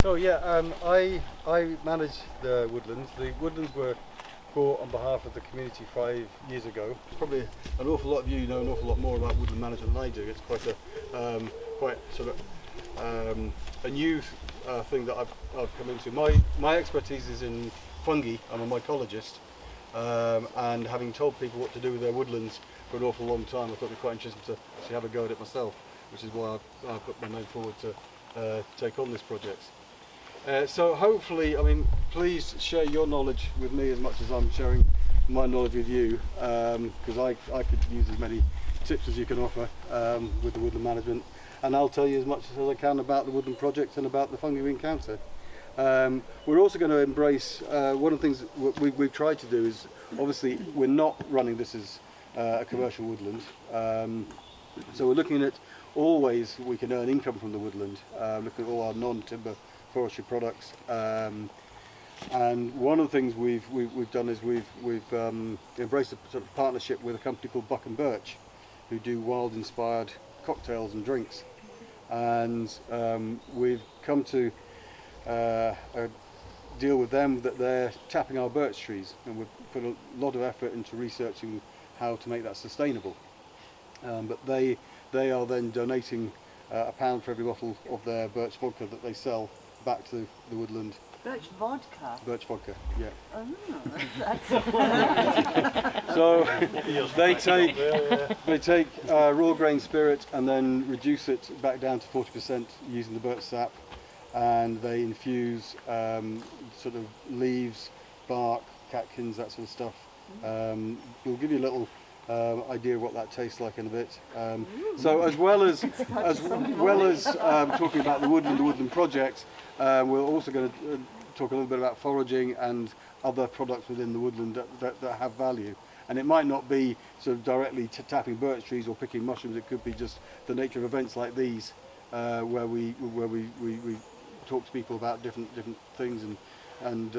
So yeah, I manage the woodlands. The woodlands were bought on behalf of the community 5 years ago. Probably an awful lot of you know an awful lot more about woodland management than I do. It's quite a quite sort of a new thing that I've come into. My expertise is in fungi. I'm a mycologist, and having told people what to do with their woodlands for an awful long time, I thought it'd be quite interesting to actually have a go at it myself, which is why I've put my name forward to take on this project. So hopefully, I mean, please share your knowledge with me as much as I'm sharing my knowledge with you, because I could use as many tips as you can offer with the woodland management, and I'll tell you as much as I can about the woodland project and about the fungi we encounter. We're also going to embrace, one of the things we've tried to do is, obviously we're not running this as a commercial woodland, so we're looking at all ways we can earn income from the woodland, looking at all our non-timber forestry products, and one of the things we've done is we've embraced a sort of partnership with a company called Buck and Birch, who do wild inspired cocktails and drinks, and we've come to a deal with them that they're tapping our birch trees, and we've put a lot of effort into researching how to make that sustainable, but they are then donating £1 for every bottle of their birch vodka that they sell back to the woodland. Birch vodka? Birch vodka, yeah. Oh, that's So they take raw grain spirit and then reduce it back down to 40% using the birch sap, and they infuse sort of leaves, bark, catkins, that sort of stuff. We'll give you a little idea of what that tastes like in a bit. So as well as talking about the woodland project, we're also going to talk a little bit about foraging and other products within the woodland that have value. And it might not be sort of directly tapping birch trees or picking mushrooms. It could be just the nature of events like these, where we talk to people about different things and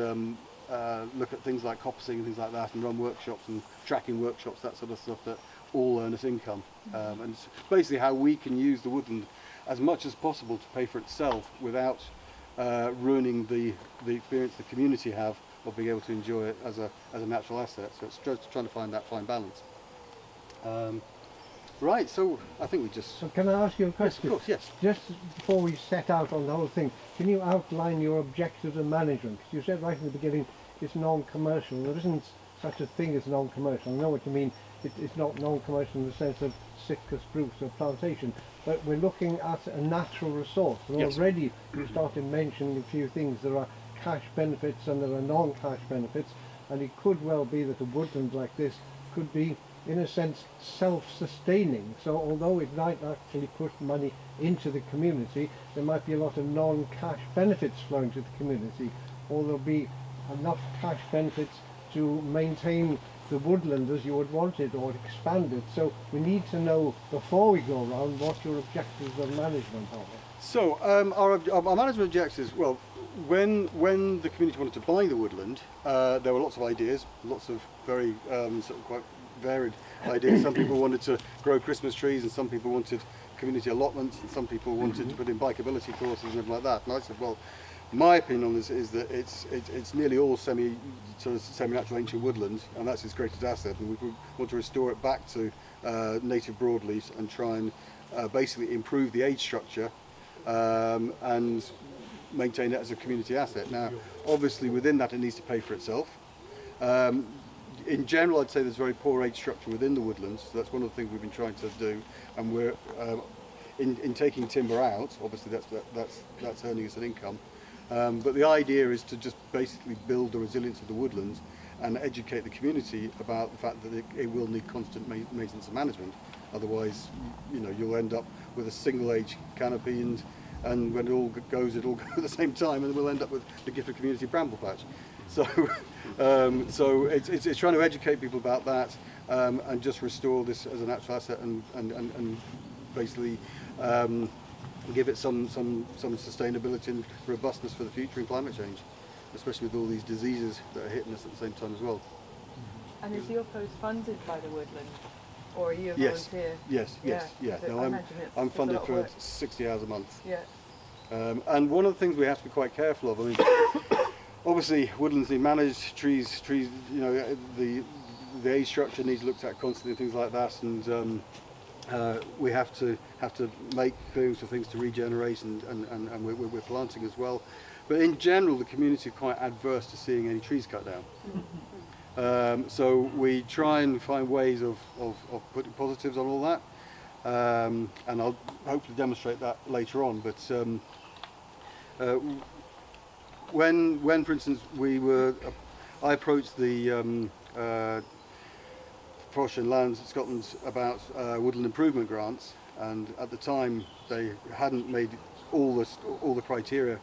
look at things like coppicing and things like that, and run workshops and tracking workshops, that sort of stuff that all earn us income. And it's basically how we can use the woodland as much as possible to pay for itself without ruining the experience the community have of being able to enjoy it as a natural asset. So it's just trying to find that fine balance. Right, so I think we just... So can I ask you a question? Yes, of course, yes. Just before we set out on the whole thing, can you outline your objectives and management? Because you said right in the beginning it's non-commercial. There isn't such a thing as non-commercial. I know what you mean. It's not non-commercial in the sense of citrus spruce or plantation, but we're looking at a natural resource. And yes. Already you started mentioning a few things. There are cash benefits and there are non-cash benefits, and it could well be that a woodland like this could be, in a sense, self-sustaining. So although it might actually put money into the community, there might be a lot of non-cash benefits flowing to the community, or there'll be enough cash benefits to maintain the woodland as you would want it or expand it. So we need to know before we go around what your objectives of management are. So our management objectives, well, when the community wanted to buy the woodland, there were lots of ideas, lots of very sort of quite varied ideas. Some people wanted to grow Christmas trees, and some people wanted community allotments, and some people wanted to put in bikeability courses and everything like that. And I said, well, my opinion on this is that it's nearly all semi-natural ancient woodland, and that's its greatest asset. And we want to restore it back to native broadleafs and try and basically improve the age structure and maintain it as a community asset. Now, obviously, within that, it needs to pay for itself. In general, I'd say there's very poor age structure within the woodlands. So that's one of the things we've been trying to do, and we're in taking timber out. Obviously, that's earning us an income. But the idea is to just basically build the resilience of the woodlands and educate the community about the fact that it will need constant maintenance and management. Otherwise, you'll end up with a single age canopy, and when it all goes at the same time, and we'll end up with the Gifford Community Bramble Patch. So, so it's trying to educate people about that, and just restore this as a natural asset, and basically give it some sustainability and robustness for the future in climate change, especially with all these diseases that are hitting us at the same time as well. And is your post funded by the woodland, or are you a Yes. volunteer? Yes. Yeah. No, I'm funded for work. 60 hours a month. Yeah. And one of the things we have to be quite careful of, I mean, obviously woodlands need managed, trees, you know, the age structure needs looked at constantly, things like that, and we have to make things for things to regenerate, and we're planting as well. But in general, the community are quite adverse to seeing any trees cut down. So we try and find ways of putting positives on all that, and I'll hopefully demonstrate that later on. But when, for instance, I approached the Forestry and Lands Scotland about woodland improvement grants, and at the time they hadn't made all the criteria.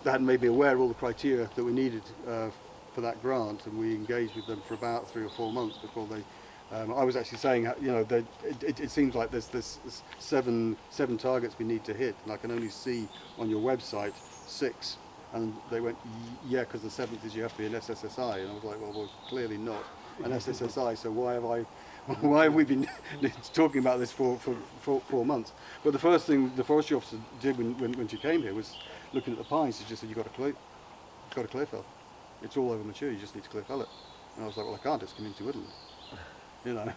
They hadn't made me aware of all the criteria that we needed for that grant, and we engaged with them for about 3 or 4 months before they. I was actually saying, you know, it seems like there's seven targets we need to hit, and I can only see on your website 6. And they went, yeah, because the 7th is you have to be an SSSI, and I was like, well, clearly not an SSSI. So why have we been talking about this for 4 months? But the first thing the forestry officer did when she came here was looking at the pines. She just said, you've got to clear fell. It's all over mature. You just need to clear fell it. And I was like, well, I can't. It's community woodland. You know.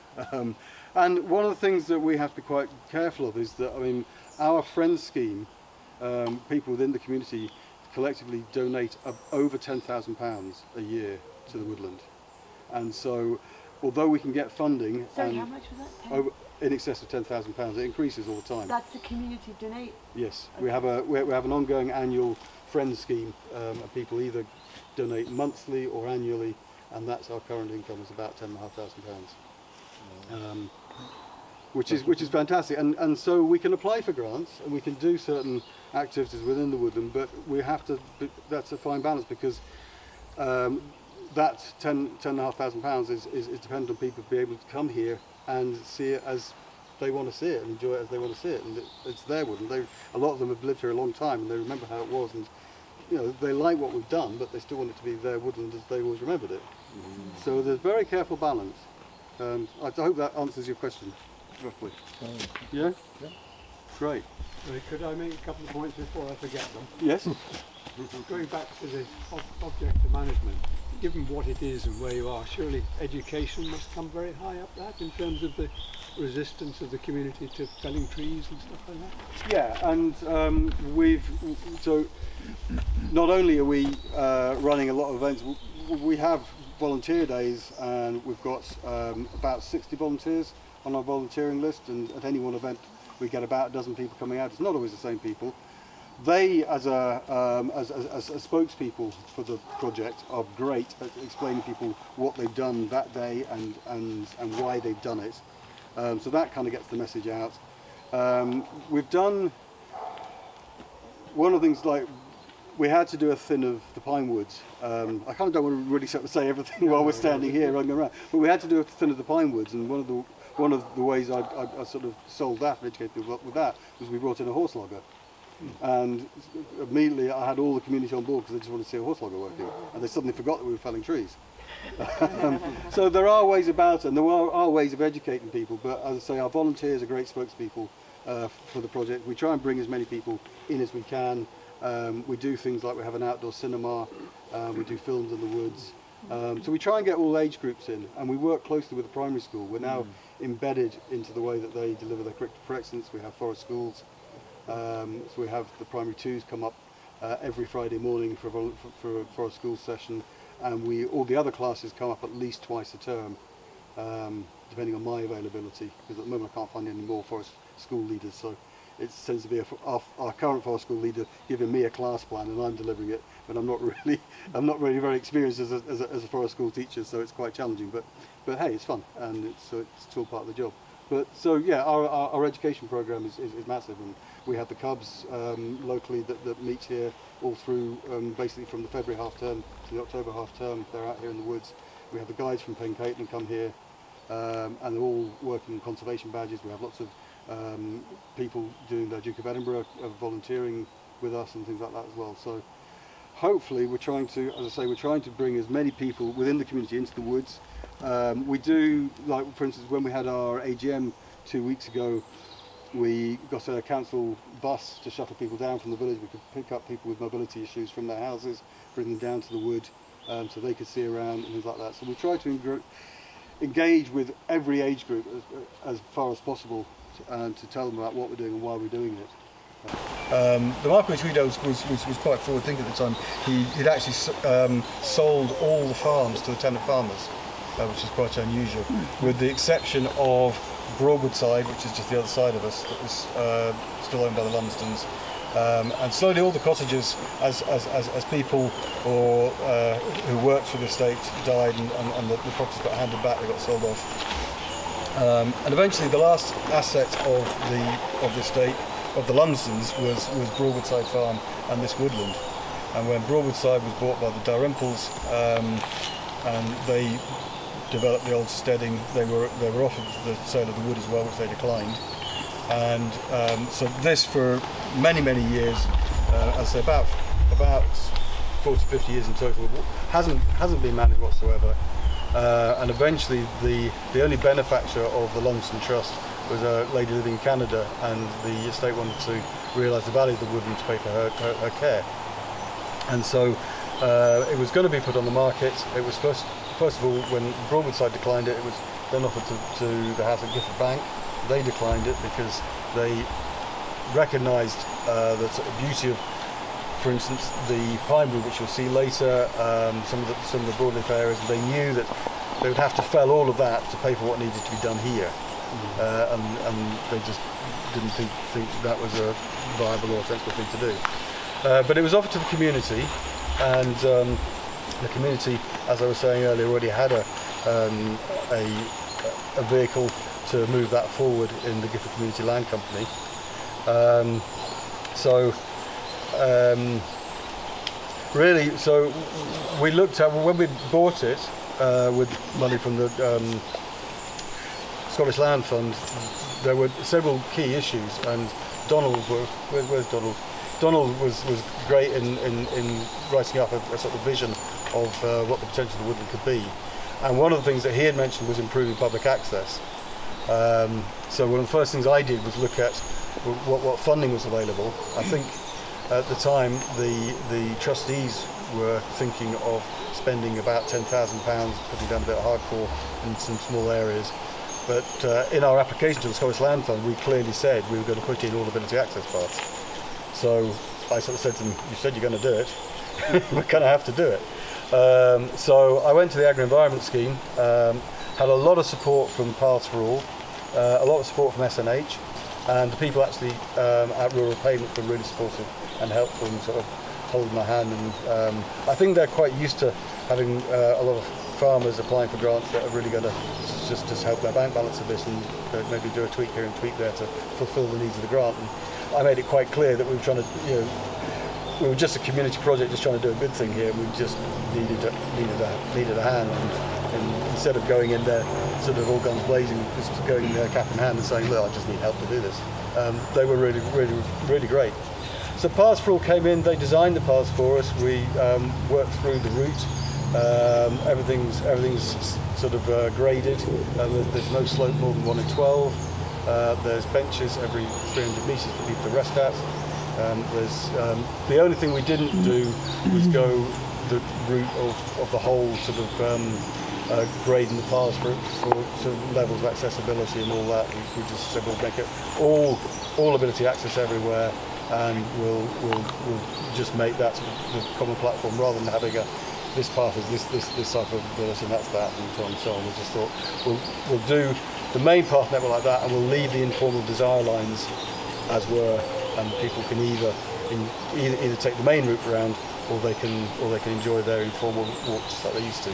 And one of the things that we have to be quite careful of is that, I mean, our friends scheme, people within the community collectively donate over £10,000 a year to the woodland, and so although we can get funding, Sorry, how much was that? over in excess of £10,000, it increases all the time. That's the community donate. Yes, Okay. we have an ongoing annual friends scheme, and people either donate monthly or annually, and that's our current income is about £10,500, which is fantastic, and so we can apply for grants and we can do certain activities within the woodland, but we have to. That's a fine balance, because that £10,500 is dependent on people to be able to come here and see it as they want to see it and enjoy it as they want to see it, and it's their woodland. A lot of them have lived here a long time and they remember how it was, and you know, they like what we've done, but they still want it to be their woodland as they always remembered it. So there's a very careful balance. I hope that answers your question roughly. Yeah? Yeah. Great. Could I make a couple of points before I forget them? Yes? Going back to the object of management, given what it is and where you are, surely education must come very high up that in terms of the resistance of the community to felling trees and stuff like that? Yeah, and so not only are we running a lot of events, we have volunteer days, and we've got about 60 volunteers on our volunteering list, and at any one event we get about a dozen people coming out. It's not always the same people. They, as spokespeople for the project, are great at explaining to people what they've done that day and why they've done it. So that kind of gets the message out. We've done one of the things, like we had to do a thin of the pine woods. I kind of don't want to really sort of say everything while we're standing here running around, but we had to do a thin of the pine woods, and one of the ways I sort of sold that and educated people with that was we brought in a horse logger. And immediately I had all the community on board because they just wanted to see a horse logger working, and they suddenly forgot that we were felling trees. So there are ways about it, and there are ways of educating people, but as I say, our volunteers are great spokespeople for the project. We try and bring as many people in as we can. We do things like we have an outdoor cinema, we do films in the woods. So we try and get all age groups in, and we work closely with the primary school. We're now embedded into the way that they deliver their curriculum for excellence. We have forest schools, so we have the primary 2s come up every Friday morning for a forest school session, and all the other classes come up at least twice a term, depending on my availability, because at the moment I can't find any more forest school leaders, so it tends to be our current forest school leader giving me a class plan and I'm delivering it, but I'm not really very experienced as a forest school teacher, so it's quite challenging, but hey, it's fun, and it's all part of the job. But so yeah, our education program is massive, and we have the Cubs locally that meet here all through, basically from the February half term to the October half term. They're out here in the woods. We have the guides from Pencaitland come here, and they're all working on conservation badges. We have lots of people doing the Duke of Edinburgh volunteering with us and things like that as well. So hopefully we're trying to, as I say, we're trying to bring as many people within the community into the woods. We do, like for instance, when we had our AGM 2 weeks ago, we got a council bus to shuttle people down from the village. We could pick up people with mobility issues from their houses, bring them down to the wood so they could see around and things like that. So we tried to engage with every age group as far as possible and to tell them about what we're doing and why we're doing it. The Mark which we did was quite forward thinking at the time. He'd actually sold all the farms to the tenant farmers, which is quite unusual, with the exception of Broadwoodside, which is just the other side of us, that was still owned by the Lumsdens. And slowly all the cottages, as people or who worked for the estate died and the properties got handed back, they got sold off. And eventually the last asset of the estate of the Lumsdens was Broadwoodside Farm and this woodland. And when Broadwoodside was bought by the Dalrymples, and they developed the old steading, they were offered the sale of the wood as well, which they declined. And so this, for many years, as I say, about 40-50 years in total, hasn't been managed whatsoever. And eventually the only benefactor of the Lumsden Trust was a lady living in Canada, and the estate wanted to realise the value of the woodland to pay for her care. And so it was going to be put on the market. It was first of all, when Broadwoodside declined it, it was then offered to the house at Gifford Bank. They declined it because they recognised the sort of beauty of, for instance, the pine wood, which you'll see later, some of the broadleaf areas. They knew that they would have to fell all of that to pay for what needed to be done here, and they just didn't think that was a viable or sensible thing to do. But it was offered to the community, and the community, as I was saying earlier, already had a vehicle to move that forward in the Gifford Community Land Company. Really, so we looked at, when we bought it with money from the Scottish Land Fund, there were several key issues, and Donald, where's Donald? Donald was great in writing up a sort of vision of what the potential of the woodland could be. And one of the things that he had mentioned was improving public access. So one of the first things I did was look at what funding was available. I think at the time the trustees were thinking of spending about £10,000, putting down a bit of hardcore in some small areas. But in our application to the Scottish Land Fund, we clearly said we were going to put in all ability access parts. So I sort of said to them, you said you're going to do it, we're going to have to do it. So I went to the Agri-Environment Scheme, had a lot of support from Paths for All, a lot of support from SNH, and the people actually at Rural Payments were really supportive and helpful and sort of holding my hand. And I think they're quite used to having a lot of farmers applying for grants that are really going to just help their bank balance a bit and maybe do a tweak here and tweak there to fulfil the needs of the grant. And I made it quite clear that we were trying to, we were just a community project, just trying to do a good thing here. We just needed a hand, and instead of going in there sort of all guns blazing, just going in there cap in hand and saying, look, I just need help to do this. They were really great. So Paths for All came in, they designed the paths for us. We worked through the route. Everything's sort of graded. There's no slope more than 1 in 12. There's benches every 300 metres for people to rest at. The only thing we didn't do was go the route of the whole sort of grading the paths for sort of levels of accessibility and all that. We just said we'll make it all ability access everywhere, and we'll just make that sort of the common platform rather than having this path is this type of ability and that's that and so on and so on. We just thought we'll do the main path network like that, and we'll leave the informal desire lines as were, and people can either take the main route around, or they can enjoy their informal walks like they used to.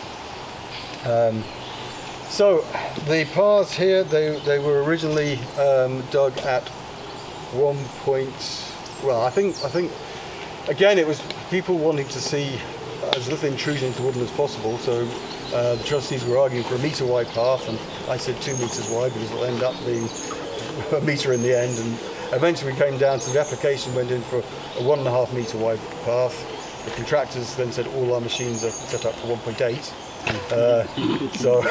So the paths here, they were originally dug at one point. Well, I think again it was people wanting to see as little intrusion into woodland as possible. So the trustees were arguing for a metre wide path, and I said 2 metres wide because it'll end up being a metre in the end. And eventually we came down to the application, went in for a 1.5 metre wide path. The contractors then said all our machines are set up for 1.8. So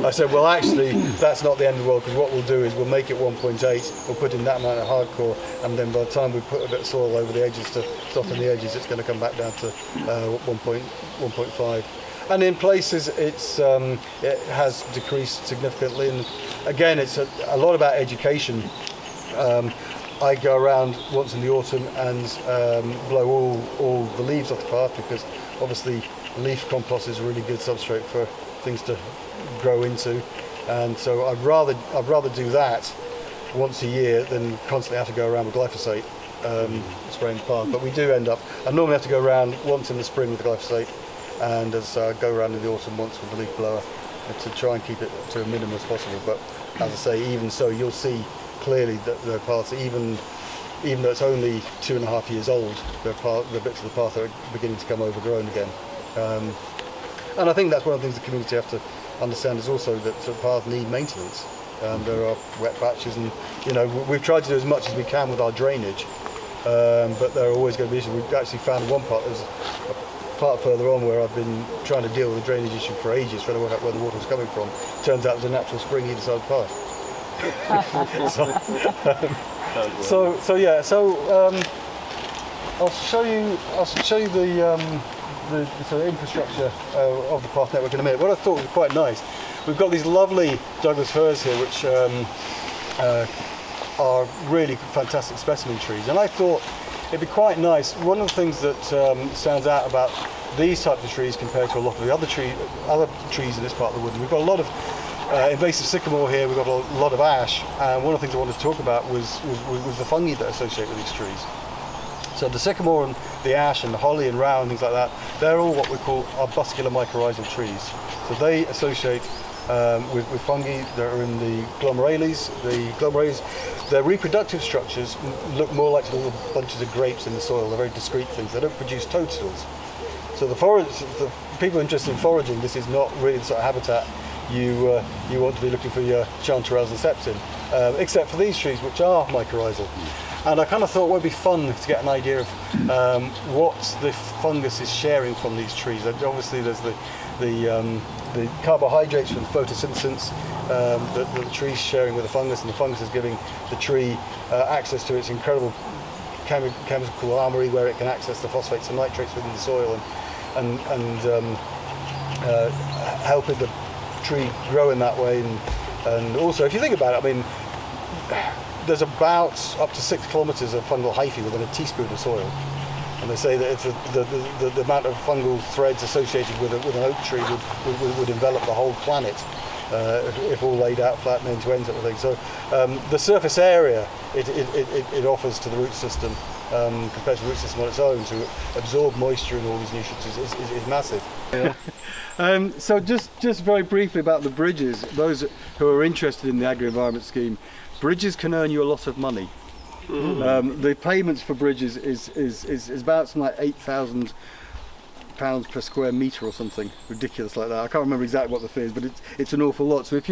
I said, well, actually, that's not the end of the world, because what we'll do is we'll make it 1.8, we'll put in that amount of hardcore, and then by the time we put a bit of soil over the edges to soften the edges, it's going to come back down to 1.5. And in places it has decreased significantly, and again, it's a lot about education. I go around once in the autumn and blow all the leaves off the path, because obviously leaf compost is a really good substrate for things to grow into, and so I'd rather do that once a year than constantly have to go around with glyphosate spraying the path. But we do end up, I normally have to go around once in the spring with glyphosate, and as I go around in the autumn once with the leaf blower, to try and keep it to a minimum as possible. But as I say, even so, you'll see clearly that the paths, even though it's only 2.5 years old, the bits of the path are beginning to come overgrown again. And I think that's one of the things the community have to understand, is also that the paths need maintenance. There are wet patches, and we've tried to do as much as we can with our drainage, but there are always going to be issues. We've actually found one part, there's a part further on where I've been trying to deal with the drainage issue for ages, trying to work out where the water was coming from. Turns out there's a natural spring either side of the path. I'll show you the sort of infrastructure of the path network in a minute. What I thought was quite nice, we've got these lovely Douglas firs here, which are really fantastic specimen trees, and I thought it'd be quite nice. One of the things that stands out about these types of trees compared to a lot of the other trees in this part of the woodland, we've got a lot of invasive sycamore here, we've got a lot of ash, and one of the things I wanted to talk about was the fungi that associate with these trees. So the sycamore and the ash and the holly and row and things like that, they're all what we call arbuscular mycorrhizal trees. So they associate with fungi that are in the glomerales. The glomerales, their reproductive structures look more like little bunches of grapes in the soil. They're very discrete things. They don't produce toadstools. So the people interested in foraging, this is not really the sort of habitat you want to be looking for your chanterelles and septin, except for these trees, which are mycorrhizal. And I kind of thought it would be fun to get an idea of what the fungus is sharing from these trees. Obviously, there's the carbohydrates from photosynthesis that the tree's sharing with the fungus, and the fungus is giving the tree access to its incredible chemical armory, where it can access the phosphates and nitrates within the soil and helping the tree grow in that way. And also, if you think about it, I mean, there's about up to 6 kilometres of fungal hyphae within a teaspoon of soil, and they say that it's the amount of fungal threads associated with an oak tree would envelop the whole planet if all laid out flat and end to end sort of thing. So the surface area it offers to the root system compared to the root system on its own to absorb moisture and all these nutrients is massive. Yeah. So just very briefly about the bridges, those who are interested in the agri-environment scheme, bridges can earn you a lot of money. The payments for bridges is about something like £8,000 per square metre or something ridiculous like that. I can't remember exactly what the fee is, but it's an awful lot. So if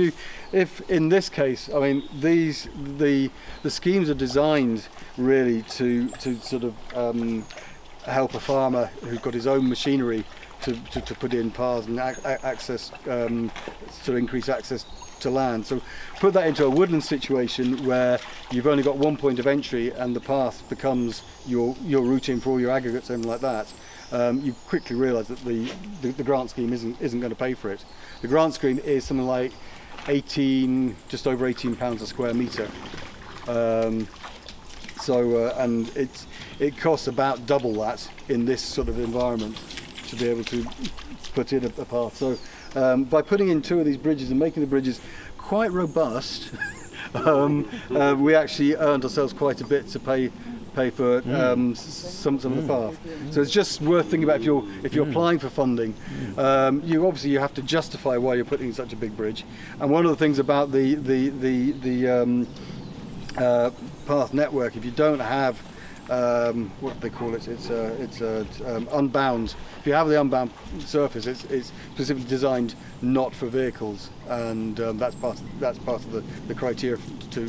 in this case, I mean, the schemes are designed really to sort of help a farmer who's got his own machinery to put in paths and access to increase access to land. So put that into a woodland situation where you've only got one point of entry and the path becomes your routing for all your aggregates, something like that. You quickly realise that the grant scheme isn't going to pay for it. The grant scheme is something like just over £18 a square metre. And it costs about double that in this sort of environment to be able to put in a path. So by putting in 2 of these bridges and making the bridges quite robust, we actually earned ourselves quite a bit to pay for some of the path. So it's just worth thinking about if you're applying for funding. You have to justify why you're putting in such a big bridge. And one of the things about the path network, if you don't have what do they call it? It's unbound. If you have the unbound surface, it's specifically designed not for vehicles, and that's part of the criteria to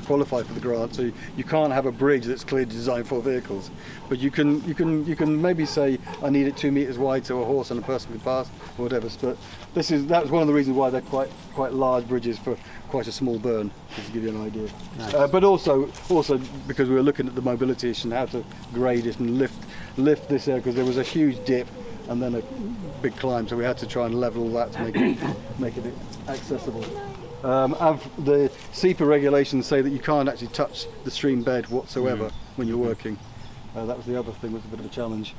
qualify for the grant. So you can't have a bridge that's clearly designed for vehicles, but you can maybe say I need it 2 meters wide so a horse and a person can pass or whatever. But that's one of the reasons why they're quite large bridges for quite a small burn, just to give you an idea. Nice. But also because we were looking at the mobility issue and how to grade it and lift this area, because there was a huge dip and then a big climb, so we had to try and level all that to make it accessible. The SEPA regulations say that you can't actually touch the stream bed whatsoever when you're working. That was the other thing, was a bit of a challenge.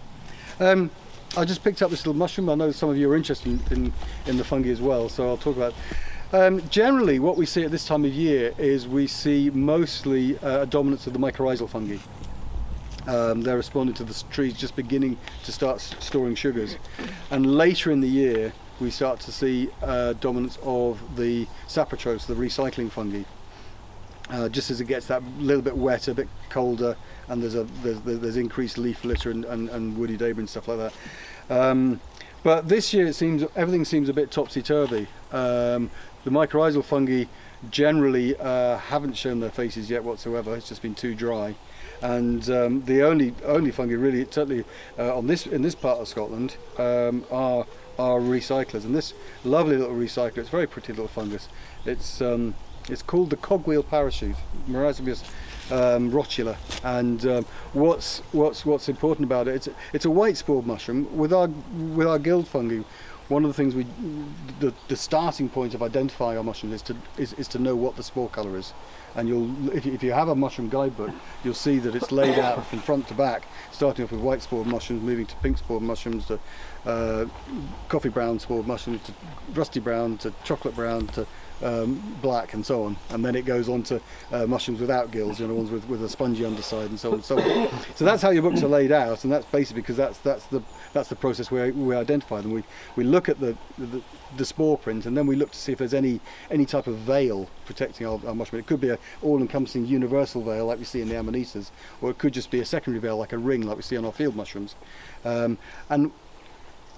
I just picked up this little mushroom. I know some of you are interested in the fungi as well, so I'll talk about it. Generally, what we see at this time of year is we see mostly a dominance of the mycorrhizal fungi. They're responding to the trees just beginning to start storing sugars, and later in the year we start to see dominance of the saprotrophs, the recycling fungi. Just as it gets that little bit wetter, a bit colder, and there's increased leaf litter and woody debris and stuff like that. But this year everything seems a bit topsy-turvy. The mycorrhizal fungi generally haven't shown their faces yet whatsoever. It's just been too dry. And the only fungi really, certainly in this part of Scotland, are recyclers. And this lovely little recycler, it's a very pretty little fungus. It's called the cogwheel parachute, Mycelium rotula. And what's important about it? It's a white spored mushroom. With our guild fungi, one of the things the starting point of identifying our mushrooms is to know what the spore colour is. And if you have a mushroom guidebook, you'll see that it's laid out from front to back, starting off with white spored mushrooms, moving to pink spored mushrooms, to coffee brown spored mushrooms, to rusty brown, to chocolate brown, to black, and so on. And then it goes on to mushrooms without gills, ones with a spongy underside, and so on and so on. So that's how your books are laid out, and that's basically because that's the process where we identify them. We look at the spore print, and then we look to see if there's any type of veil protecting our mushroom. It could be an all-encompassing universal veil like we see in the amanitas, or it could just be a secondary veil like a ring like we see on our field mushrooms. And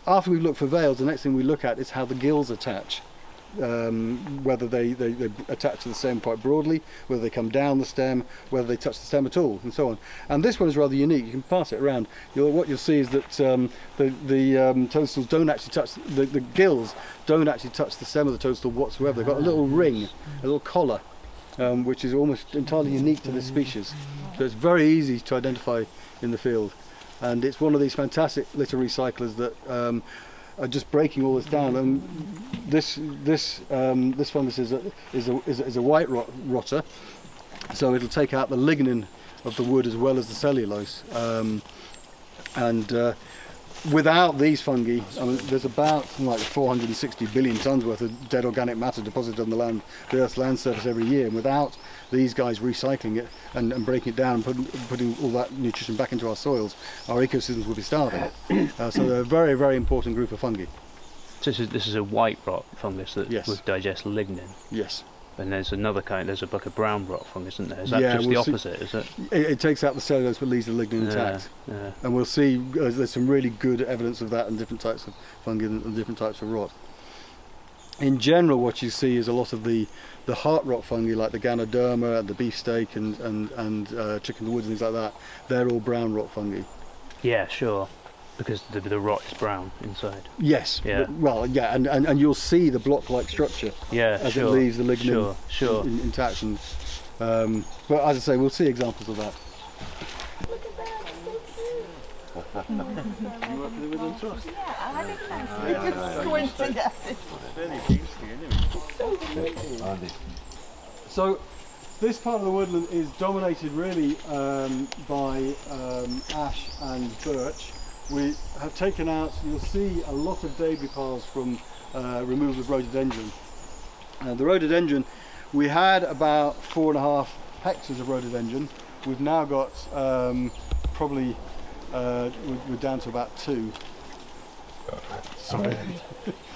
after we've looked for veils, the next thing we look at is how the gills attach. Whether they attach to the stem quite broadly, whether they come down the stem, whether they touch the stem at all, and so on. And this one is rather unique. You can pass it around. What you'll see is that the toadstools don't actually touch, the gills don't actually touch the stem of the toadstool whatsoever. They've got a little ring, a little collar, which is almost entirely unique to this species. So it's very easy to identify in the field. And it's one of these fantastic litter recyclers that are just breaking all this down. And this fungus is a white rotter, so it'll take out the lignin of the wood as well as the cellulose. Without these fungi, there's about something like 460 billion tonnes worth of dead organic matter deposited on the Earth's land surface every year. And without these guys recycling it and breaking it down and putting all that nutrition back into our soils, our ecosystems will be starving. So they're a very, very important group of fungi. So this is a white rot fungus that Yes. would digest lignin. Yes. And there's another kind, there's a brown rot fungus, isn't there? Is that Yeah, just we'll the opposite, is it? It takes out the cellulose but leaves the lignin intact. Yeah. And we'll see there's some really good evidence of that in different types of fungi and different types of rot. In general, what you see is a lot of the heart rot fungi like the Ganoderma and the beefsteak and chicken in the woods and things like that. They're all brown rot fungi. Yeah, sure. Because the rot is brown inside. Yes. Yeah. Well, yeah, and you'll see the block-like structure Yeah, as sure. it leaves the lignin Sure. intact. And, but as I say, we'll see examples of that. You work for the Woodland Trust? So this part of the woodland is dominated really by ash and birch. We have taken out, you'll see a lot of debris piles from removal of rhododendron. The rhododendron, we had about 4.5 hectares of rhododendron. We've now got probably, we're down to about 2. Sorry.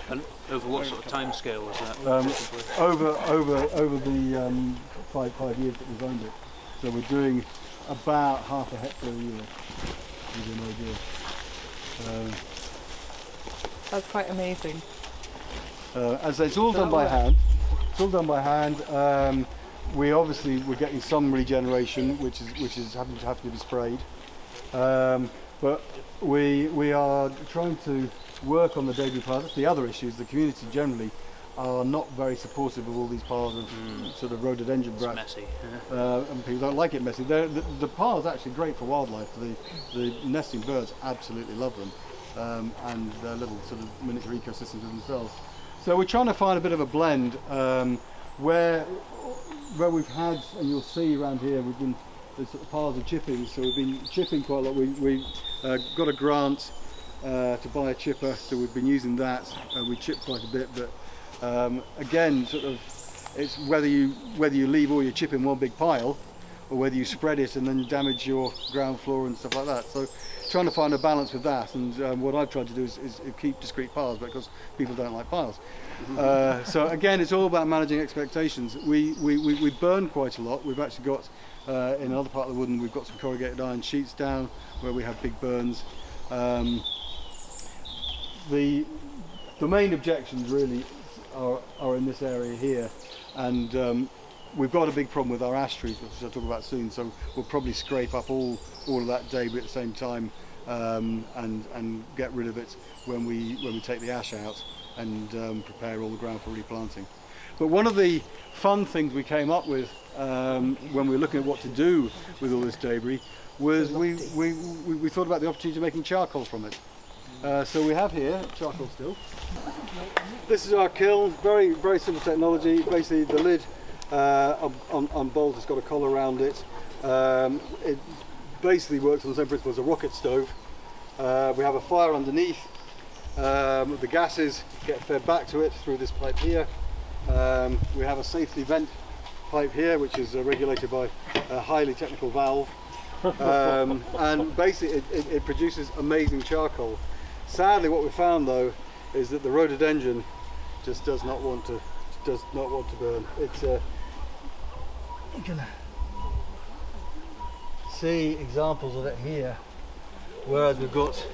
And over what sort of time scale was that? Over the 5 years that we've owned it. So we're doing about half a hectare a year, to give you an idea. That's quite amazing. As I say, it's all done by hand. It's all done by hand. We're getting some regeneration, which is having to be sprayed. But we are trying to work on the debris piles. That's the other issue. Is the community generally are not very supportive of all these piles of sort of rhododendron It's grass. messy. And people don't like it messy. The pile's actually great for wildlife. The nesting birds absolutely love them, and they're little sort of miniature ecosystems themselves. So we're trying to find a bit of a blend where we've had, and you'll see around here, we've been there's sort of piles of chipping. So we've been chipping quite a lot. We got a grant to buy a chipper, so we've been using that. We chip quite a bit, but again, sort of, it's whether you leave all your chip in one big pile, or whether you spread it and then damage your ground floor and stuff like that. So trying to find a balance with that, and what I've tried to do is keep discrete piles, because people don't like piles. So again, it's all about managing expectations. We burn quite a lot. We've actually got in another part of the woodland, we've got some corrugated iron sheets down where we have big burns. The main objections really are in this area here, and we've got a big problem with our ash trees, which I'll talk about soon. So we'll probably scrape up all of that debris at the same time, and get rid of it when we take the ash out and prepare all the ground for replanting. But one of the fun things we came up with when we were looking at what to do with all this debris was we thought about the opportunity of making charcoal from it. So we have here charcoal still. This is our kiln. Very, very simple technology. Basically, the lid on bolt has got a collar around it. It basically works on the same principle as a rocket stove. We have a fire underneath. The gases get fed back to it through this pipe here. We have a safety vent pipe here, which is regulated by a highly technical valve. And basically it produces amazing charcoal. Sadly, what we found though is that the rhododendron just does not want to burn. It's you can see examples of it here, whereas we've got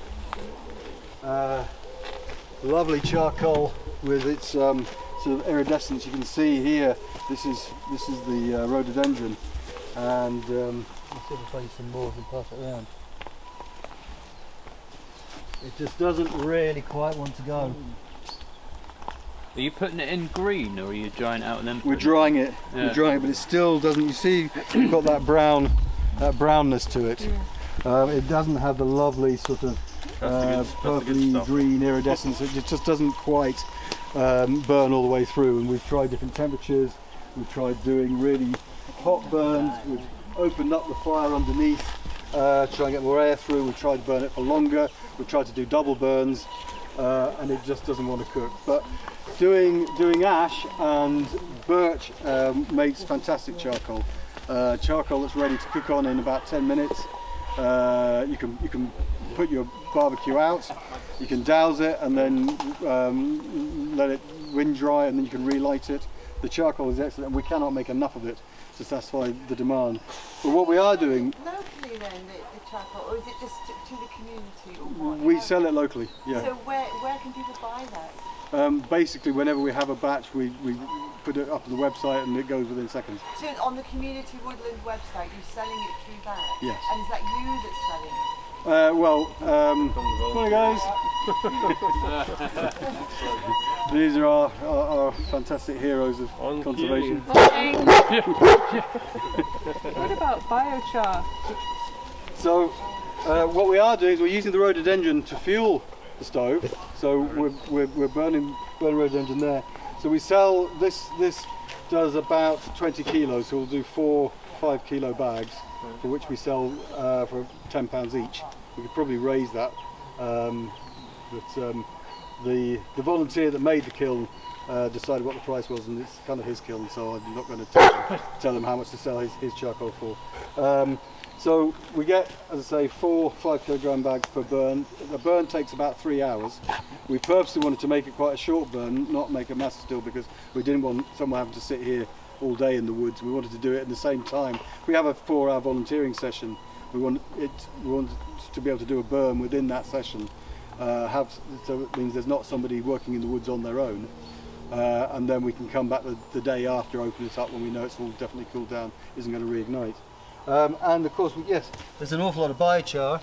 lovely charcoal with its sort of iridescence. You can see here this is the rhododendron, and let's see if I find some more and pass it around. It just doesn't really quite want to go. Are you putting it in green, or are you drying it out and then? We're drying it. Yeah. We're drying it, but it still doesn't. You see, it's got that brownness to it. Yeah. It doesn't have the lovely sort of purpley green iridescence. It just doesn't quite burn all the way through. And we've tried different temperatures. We've tried doing really hot burns. We've opened up the fire underneath, try and get more air through. We've tried to burn it for longer. We've tried to do double burns, and it just doesn't want to cook. But doing ash and birch makes fantastic charcoal. Charcoal that's ready to cook on in about 10 minutes. You can put your barbecue out. You can douse it and then let it wind dry, and then you can relight it. The charcoal is excellent. We cannot make enough of it to satisfy the demand. But what we are doing, locally then, the charcoal, or is it just to the community? Or what? we sell it locally. Yeah. So where can people buy that? Basically, whenever we have a batch, we put it up on the website, and it goes within seconds. So on the Community Woodland website, you're selling it through that? Yes. And is that you that's selling it? Morning guys. These are our fantastic heroes of conservation. What about biochar? So what we are doing is we're using the rhododendron to fuel the stove. So we're burning rhododendron there. So we sell this does about 20 kilos. So we'll do 4-5 kilo bags, for which we sell for £10 each. We could probably raise that, but the volunteer that made the kiln decided what the price was, and it's kind of his kiln, so I'm not going to tell him how much to sell his charcoal for. So we get, as I say, 4-5 kilogram bags per burn. The burn takes about 3 hours. We purposely wanted to make it quite a short burn, not make a massive still, because we didn't want someone having to sit here all day in the woods. We wanted to do it at the same time. We have a 4-hour volunteering session. We want to be able to do a burn within that session. So it means there's not somebody working in the woods on their own. And then we can come back the day after, open it up when we know it's all definitely cooled down, isn't going to reignite. And of course, yes, there's an awful lot of biochar,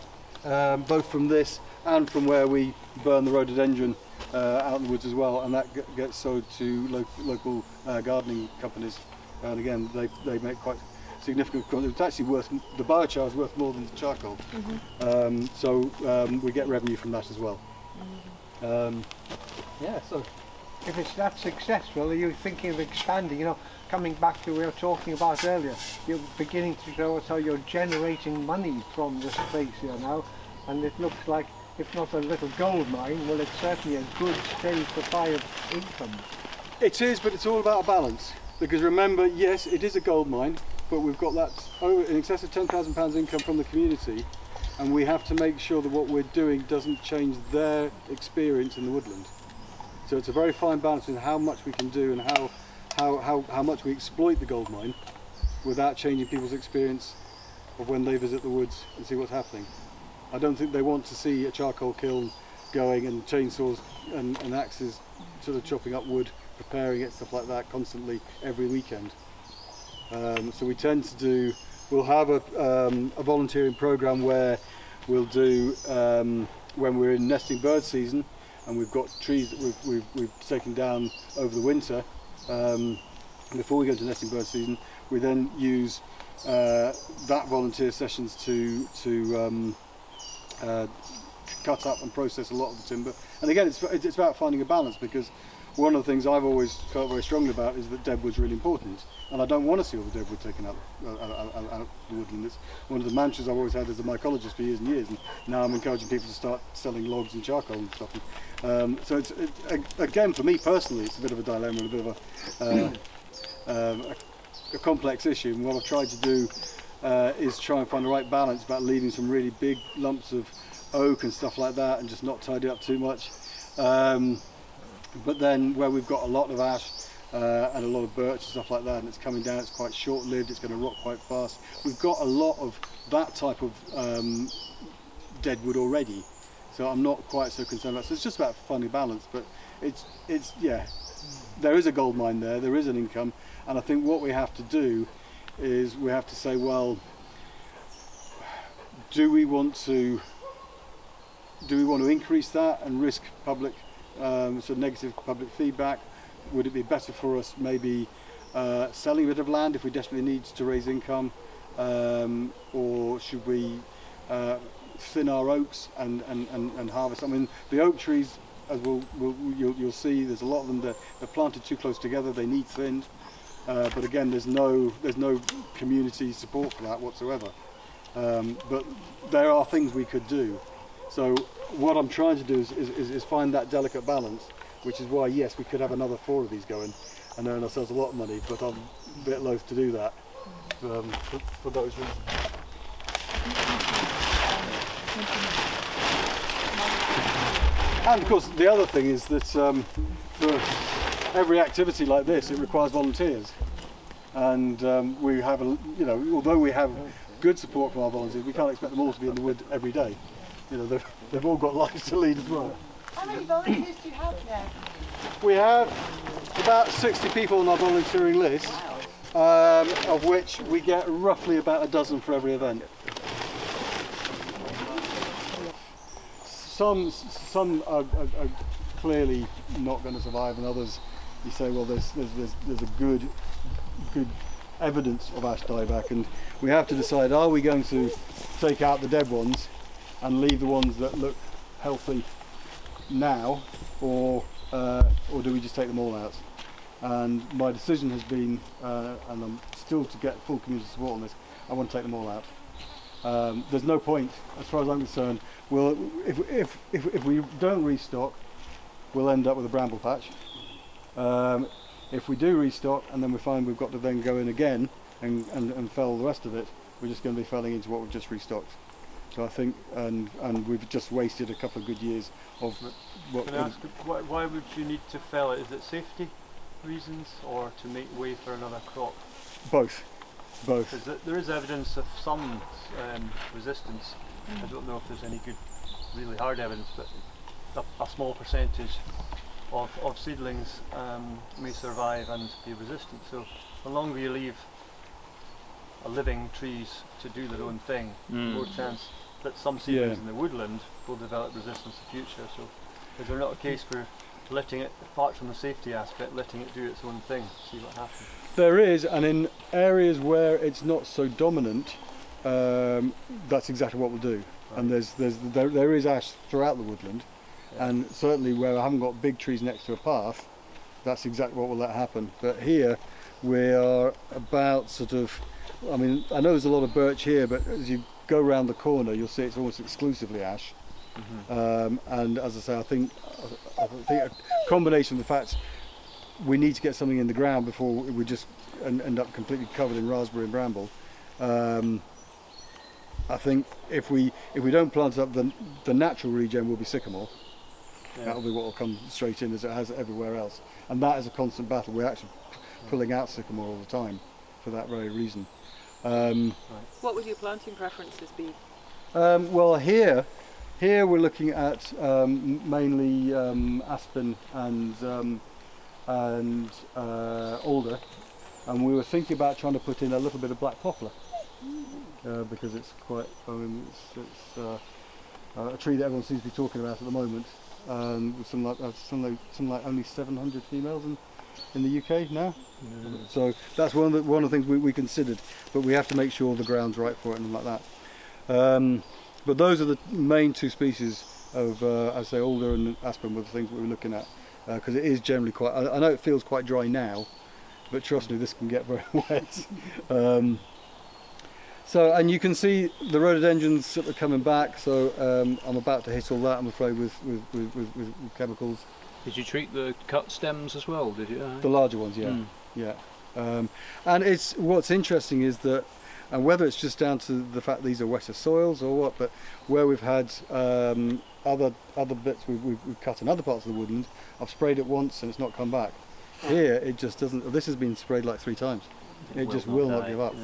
both from this and from where we burn the rhododendron out in the woods as well, and that gets sold to local gardening companies. And again, they make quite significant. It's actually worth, the biochar is worth more than the charcoal. So we get revenue from that as well. Yeah, so. If it's that successful, are you thinking of expanding? You know, coming back to what we were talking about earlier, you're beginning to show us how you're generating money from this place here now, and it looks like, if not a little gold mine, well, it's certainly a good steady supply of income. It is, but it's all about a balance. Because remember, yes, it is a gold mine, but we've got that in excess of £10,000 income from the community, and we have to make sure that what we're doing doesn't change their experience in the woodland. So it's a very fine balance in how much we can do and how much we exploit the gold mine without changing people's experience of when they visit the woods and see what's happening. I don't think they want to see a charcoal kiln going and chainsaws and axes sort of chopping up wood, preparing it, stuff like that constantly every weekend. So we tend to do, we'll have a volunteering program where we'll do, when we're in nesting bird season, and we've got trees that we've taken down over the winter. Before we go into nesting bird season, we then use that volunteer sessions to cut up and process a lot of the timber. And again, it's about finding a balance, because one of the things I've always felt very strongly about is that deadwood's really important, and I don't want to see all the deadwood taken out of the woodland. It's one of the mantras I've always had as a mycologist for years and years, and now I'm encouraging people to start selling logs and charcoal and stuff. So it's again, for me personally, it's a bit of a dilemma and a bit of a complex issue. And what I've tried to do is try and find the right balance about leaving some really big lumps of oak and stuff like that, and just not tidy up too much. But then where we've got a lot of ash and a lot of birch and stuff like that, and it's coming down, it's quite short-lived, it's going to rot quite fast. We've got a lot of that type of deadwood already, so I'm not quite so concerned about it. So it's just about finding balance, but it's yeah, there is a gold mine there is an income, and I think what we have to do is we have to say, well, do we want to increase that and risk public sort of negative public feedback? Would it be better for us maybe selling a bit of land if we desperately need to raise income, or should we thin our oaks and harvest? I mean, the oak trees, as you'll see, there's a lot of them that they're planted too close together. They need thinned, but again, there's no community support for that whatsoever. But there are things we could do. So what I'm trying to do is find that delicate balance, which is why, yes, we could have another 4 of these going and earn ourselves a lot of money, but I'm a bit loath to do that for those reasons. And of course, the other thing is that for every activity like this, it requires volunteers. And we have, although we have good support from our volunteers, we can't expect them all to be in the wood every day. They've all got lives to lead as well. How many volunteers do you have now? We have about 60 people on our volunteering list, of which we get roughly about a dozen for every event. Some are clearly not going to survive, and others you say, well, there's a good evidence of ash dieback, and we have to decide, are we going to take out the dead ones and leave the ones that look healthy now, or do we just take them all out? And my decision has been, and I'm still to get full community support on this, I want to take them all out. There's no point, as far as I'm concerned. If we don't restock, we'll end up with a bramble patch. If we do restock and then we find we've got to then go in again and fell the rest of it, we're just going to be felling into what we've just restocked. So I think, and we've just wasted a couple of good years of what. Can I ask, why would you need to fell it? Is it safety? reasons or to make way for another crop? Both. Because there is evidence of some resistance. I don't know if there's any good, really hard evidence, but a small percentage of seedlings may survive and be resistant. So the longer you leave living trees to do their own thing, the more chance that some seedlings in the woodland will develop resistance in the future. So is there not a case for letting it, apart from the safety aspect, letting it do its own thing, see what happens? There is, and in areas where it's not so dominant, that's exactly what we'll do. Right. And there is ash throughout the woodland, and certainly where I haven't got big trees next to a path, that's exactly what will let happen. But here we are about sort of, I mean, I know there's a lot of birch here, but as you go around the corner, you'll see it's almost exclusively ash. And as I say, I think a combination of the fact we need to get something in the ground before we just end up completely covered in raspberry and bramble. I think if we don't plant up, the natural regen will be sycamore. That'll be what will come straight in, as it has everywhere else, and that is a constant battle. We're actually pulling out sycamore all the time for that very reason. What would your planting preferences be? Well, here we're looking at mainly aspen and alder, and we were thinking about trying to put in a little bit of black poplar because it's quite. I mean, it's a tree that everyone seems to be talking about at the moment. With some like only 700 females in the UK now. So that's one of the things we considered, but we have to make sure the ground's right for it and like that. But those are the main two species of, I say, alder and aspen were the things we were looking at, because it is generally quite. I know it feels quite dry now, but trust me, this can get very wet. So, and you can see the rhododendrons sort of coming back. So I'm about to hit all that, I'm afraid, with chemicals. Did you treat the cut stems as well? Did you? The larger ones, yeah, yeah. And what's interesting is that, and whether it's just down to the fact these are wetter soils or what, but where we've had other bits we've cut in other parts of the woodland, I've sprayed it once and it's not come back. Here it just doesn't. This has been sprayed like 3 times. It just will not give up.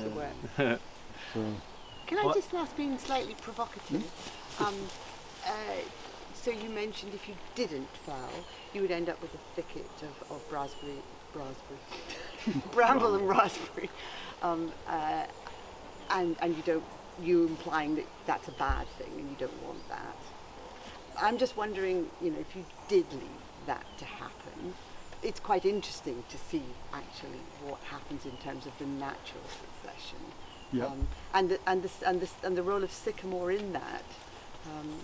Yeah. Can I just ask, being slightly provocative, so you mentioned if you didn't foul, you would end up with a thicket of bramble and raspberry, and you implying that that's a bad thing and you don't want that. I'm just wondering, if you did leave that to happen, it's quite interesting to see actually what happens in terms of the natural succession. Yeah. And the role of sycamore in that.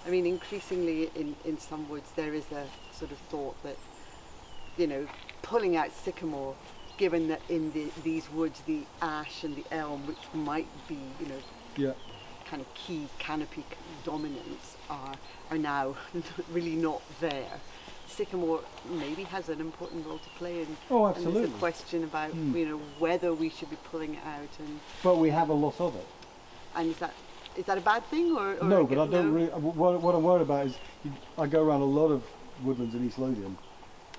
I mean, increasingly in some woods there is a sort of thought that, pulling out sycamore, given that in these woods the ash and the elm, which might be, kind of key canopy dominants, are now really not there. Sycamore maybe has an important role to play in. Oh, absolutely. And there's a question about whether we should be pulling it out, but we have a lot of it. And is that a bad thing or no? But I don't really. What I'm worried about is I go around a lot of woodlands in East Lothian,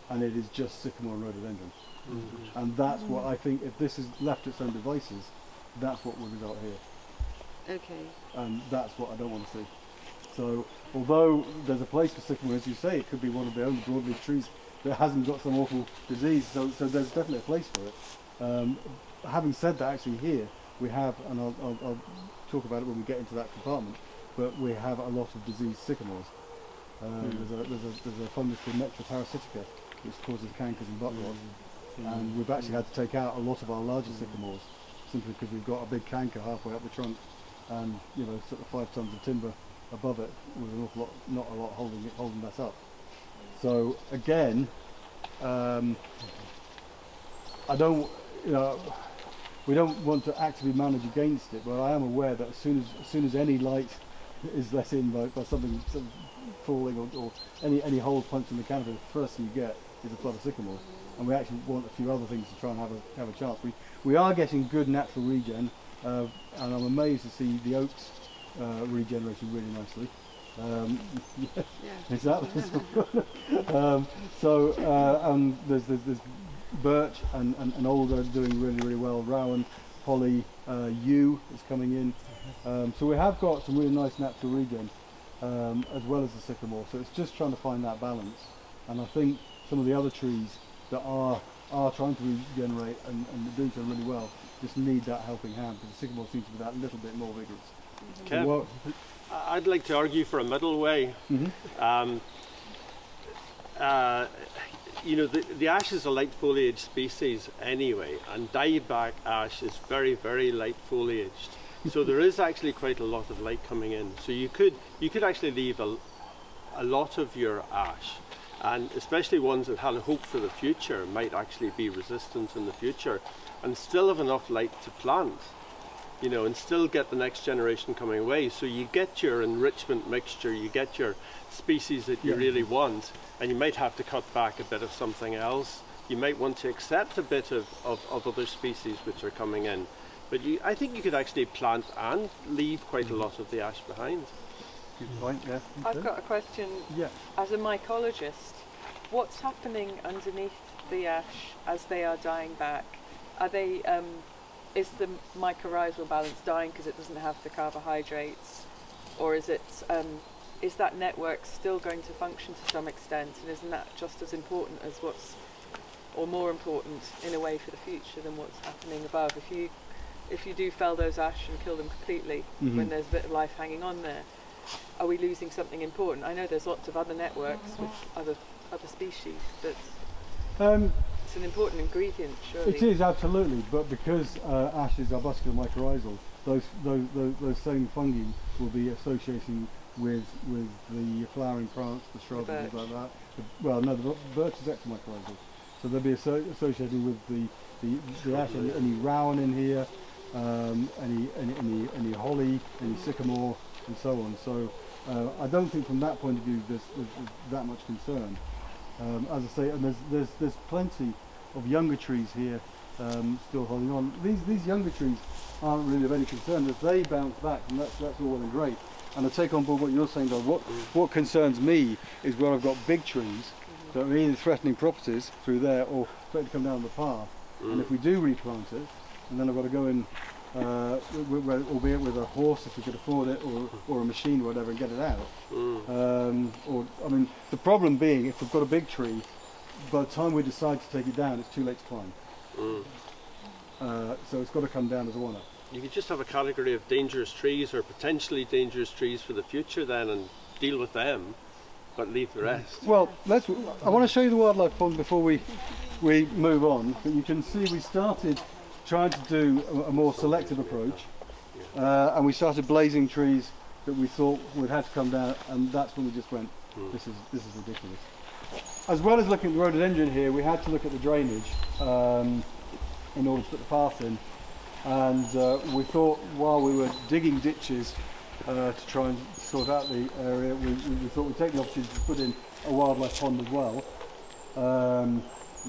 and it is just sycamore and rhododendron, and that's what I think. If this is left its own devices, that's what will result here. Okay. And that's what I don't want to see. So, although there's a place for sycamore, as you say, it could be one of the only broadleaf trees that hasn't got some awful disease. So there's definitely a place for it. Having said that, actually here we have, and I'll talk about it when we get into that compartment, but we have a lot of diseased sycamores. There's a fungus called Nectar parasitica which causes cankers and butt rot, and we've actually had to take out a lot of our larger sycamores simply because we've got a big canker halfway up the trunk, and sort of 5 tons of timber above it with an awful lot, not a lot holding that up. So again, I don't, we don't want to actively manage against it, but I am aware that as soon as any light is let in by something falling or any holes punched in the canopy, the first thing you get is a flood of sycamores, and we actually want a few other things to try and have a chance. We are getting good natural regen, and I'm amazed to see the oaks regenerating really nicely. Exactly. So there's birch and older doing really well. Rowan, holly, yew is coming in. So we have got some really nice natural regen, as well as the sycamore. So it's just trying to find that balance. And I think some of the other trees that are trying to regenerate and doing so really well just need that helping hand, because the sycamore seems to be that little bit more vigorous. Kev, So I'd like to argue for a middle way. You know, the ash is a light foliage species anyway, and dieback ash is very light foliaged. So there is actually quite a lot of light coming in. So you could actually leave a lot of your ash, and especially ones that had a hope for the future might actually be resistant in the future, and still have enough light to plant, you know, and still get the next generation coming away. So you get your enrichment mixture, you get your species that you really want, and you might have to cut back a bit of something else. You might want to accept a bit of other species which are coming in. But I think you could actually plant and leave quite a lot of the ash behind. good point, yeah. I've got a question. Yeah. As a mycologist, what's happening underneath the ash as they are dying back? Are they, is the mycorrhizal balance dying because it doesn't have the carbohydrates, or is it, is that network still going to function to some extent, and isn't that just as important as or more important in a way for the future than what's happening above? If you do fell those ash and kill them completely when there's a bit of life hanging on there, are we losing something important? I know there's lots of other networks with other species, but it's an important ingredient, surely. It is, absolutely, but because ash is arbuscular mycorrhizal, those same fungi will be associating with the flowering plants, the shrubs, and things like that. Well, no, the birch is ectomycorrhizal, so they'll be associating with the ash, any rowan in here, any holly, any sycamore, and so on. So I don't think from that point of view there's that much concern. As I say, and there's plenty of younger trees here still holding on. These younger trees aren't really of any concern. If they bounce back, then that's all well and great. And I take on board what you're saying, Doug. What concerns me is where I've got big trees that are either threatening properties through there or threatening to come down the path. And if we do replant it, and then I've got to go in, albeit with a horse if we could afford it, or a machine or whatever, and get it out. I mean, the problem being, if we've got a big tree, by the time we decide to take it down, it's too late to climb. So it's got to come down as a one-up. You could just have a category of dangerous trees or potentially dangerous trees for the future then, and deal with them, but leave the rest. Well, I want to show you the wildlife pond before we move on. But you can see we started trying to do a more selective approach, and we started blazing trees that we thought would have to come down, and that's when we just went, this is ridiculous. As well as looking at the rhododendron here, we had to look at the drainage in order to put the path in. And we thought, while we were digging ditches to try and sort out the area, we thought we'd take the opportunity to put in a wildlife pond as well.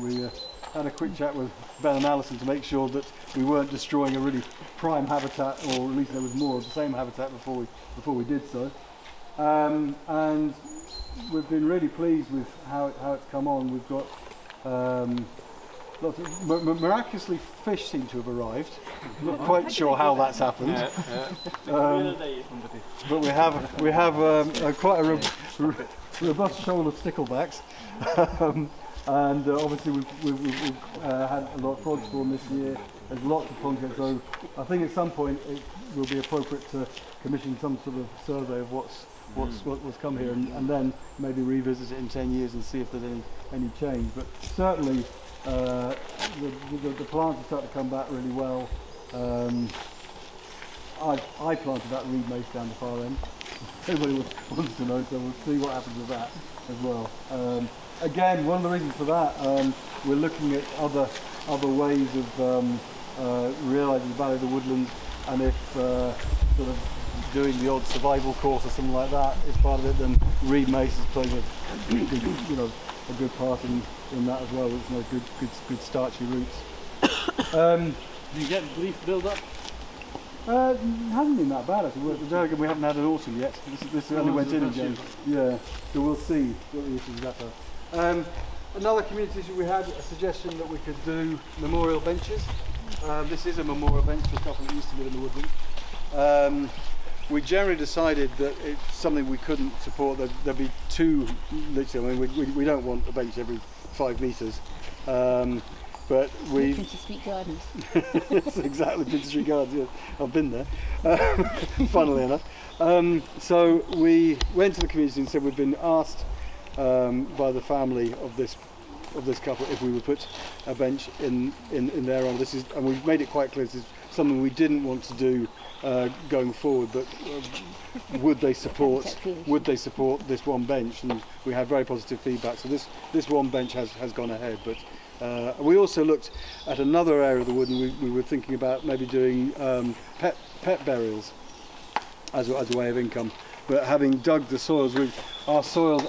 We had a quick chat with Ben and Alison to make sure that we weren't destroying a really prime habitat, or at least there was more of the same habitat before we did so. And we've been really pleased with how it's come on. We've got lots of, miraculously, fish seem to have arrived. Not quite sure how that's happened. But we have quite a robust shoal of sticklebacks, and obviously we've had a lot of frog spawn this year. There's lots of ponchos, so I think at some point it will be appropriate to commission some sort of survey of what's come here, and then maybe revisit it in 10 years and see if there's any change. But certainly the plants are starting to come back really well. I planted that reed mace down the far end. Everybody wants to know, so we'll see what happens with that as well. Again, one of the reasons for that, we're looking at other ways of realising the value of the woodlands, and if sort of doing the odd survival course or something like that is part of it, then reed mace is playing a good part in that as well. It's good starchy roots. Do you get leaf build up? It hasn't been that bad actually. We haven't had an autumn yet. This only went in January. Yeah, so we'll see what the issues that are. another community issue, we had a suggestion that we could do memorial benches. This is a memorial bench for a couple that used to live in the woodland. We generally decided that it's something we couldn't support. There'd be too literally. I mean, we don't want a bench every 5 metres. But we. Pinter Street Gardens. It's exactly Pinter Street Gardens. Yeah, I've been there. Funnily enough. So we went to the community and said we'd been asked by the family of this couple if we would put a bench in their honour. This is, and we've made it quite clear. This is something we didn't want to do going forward, but would they support this one bench? And we had very positive feedback. So this one bench has gone ahead. But we also looked at another area of the wood, and we were thinking about maybe doing pet burials as a way of income. But having dug the soils, our soils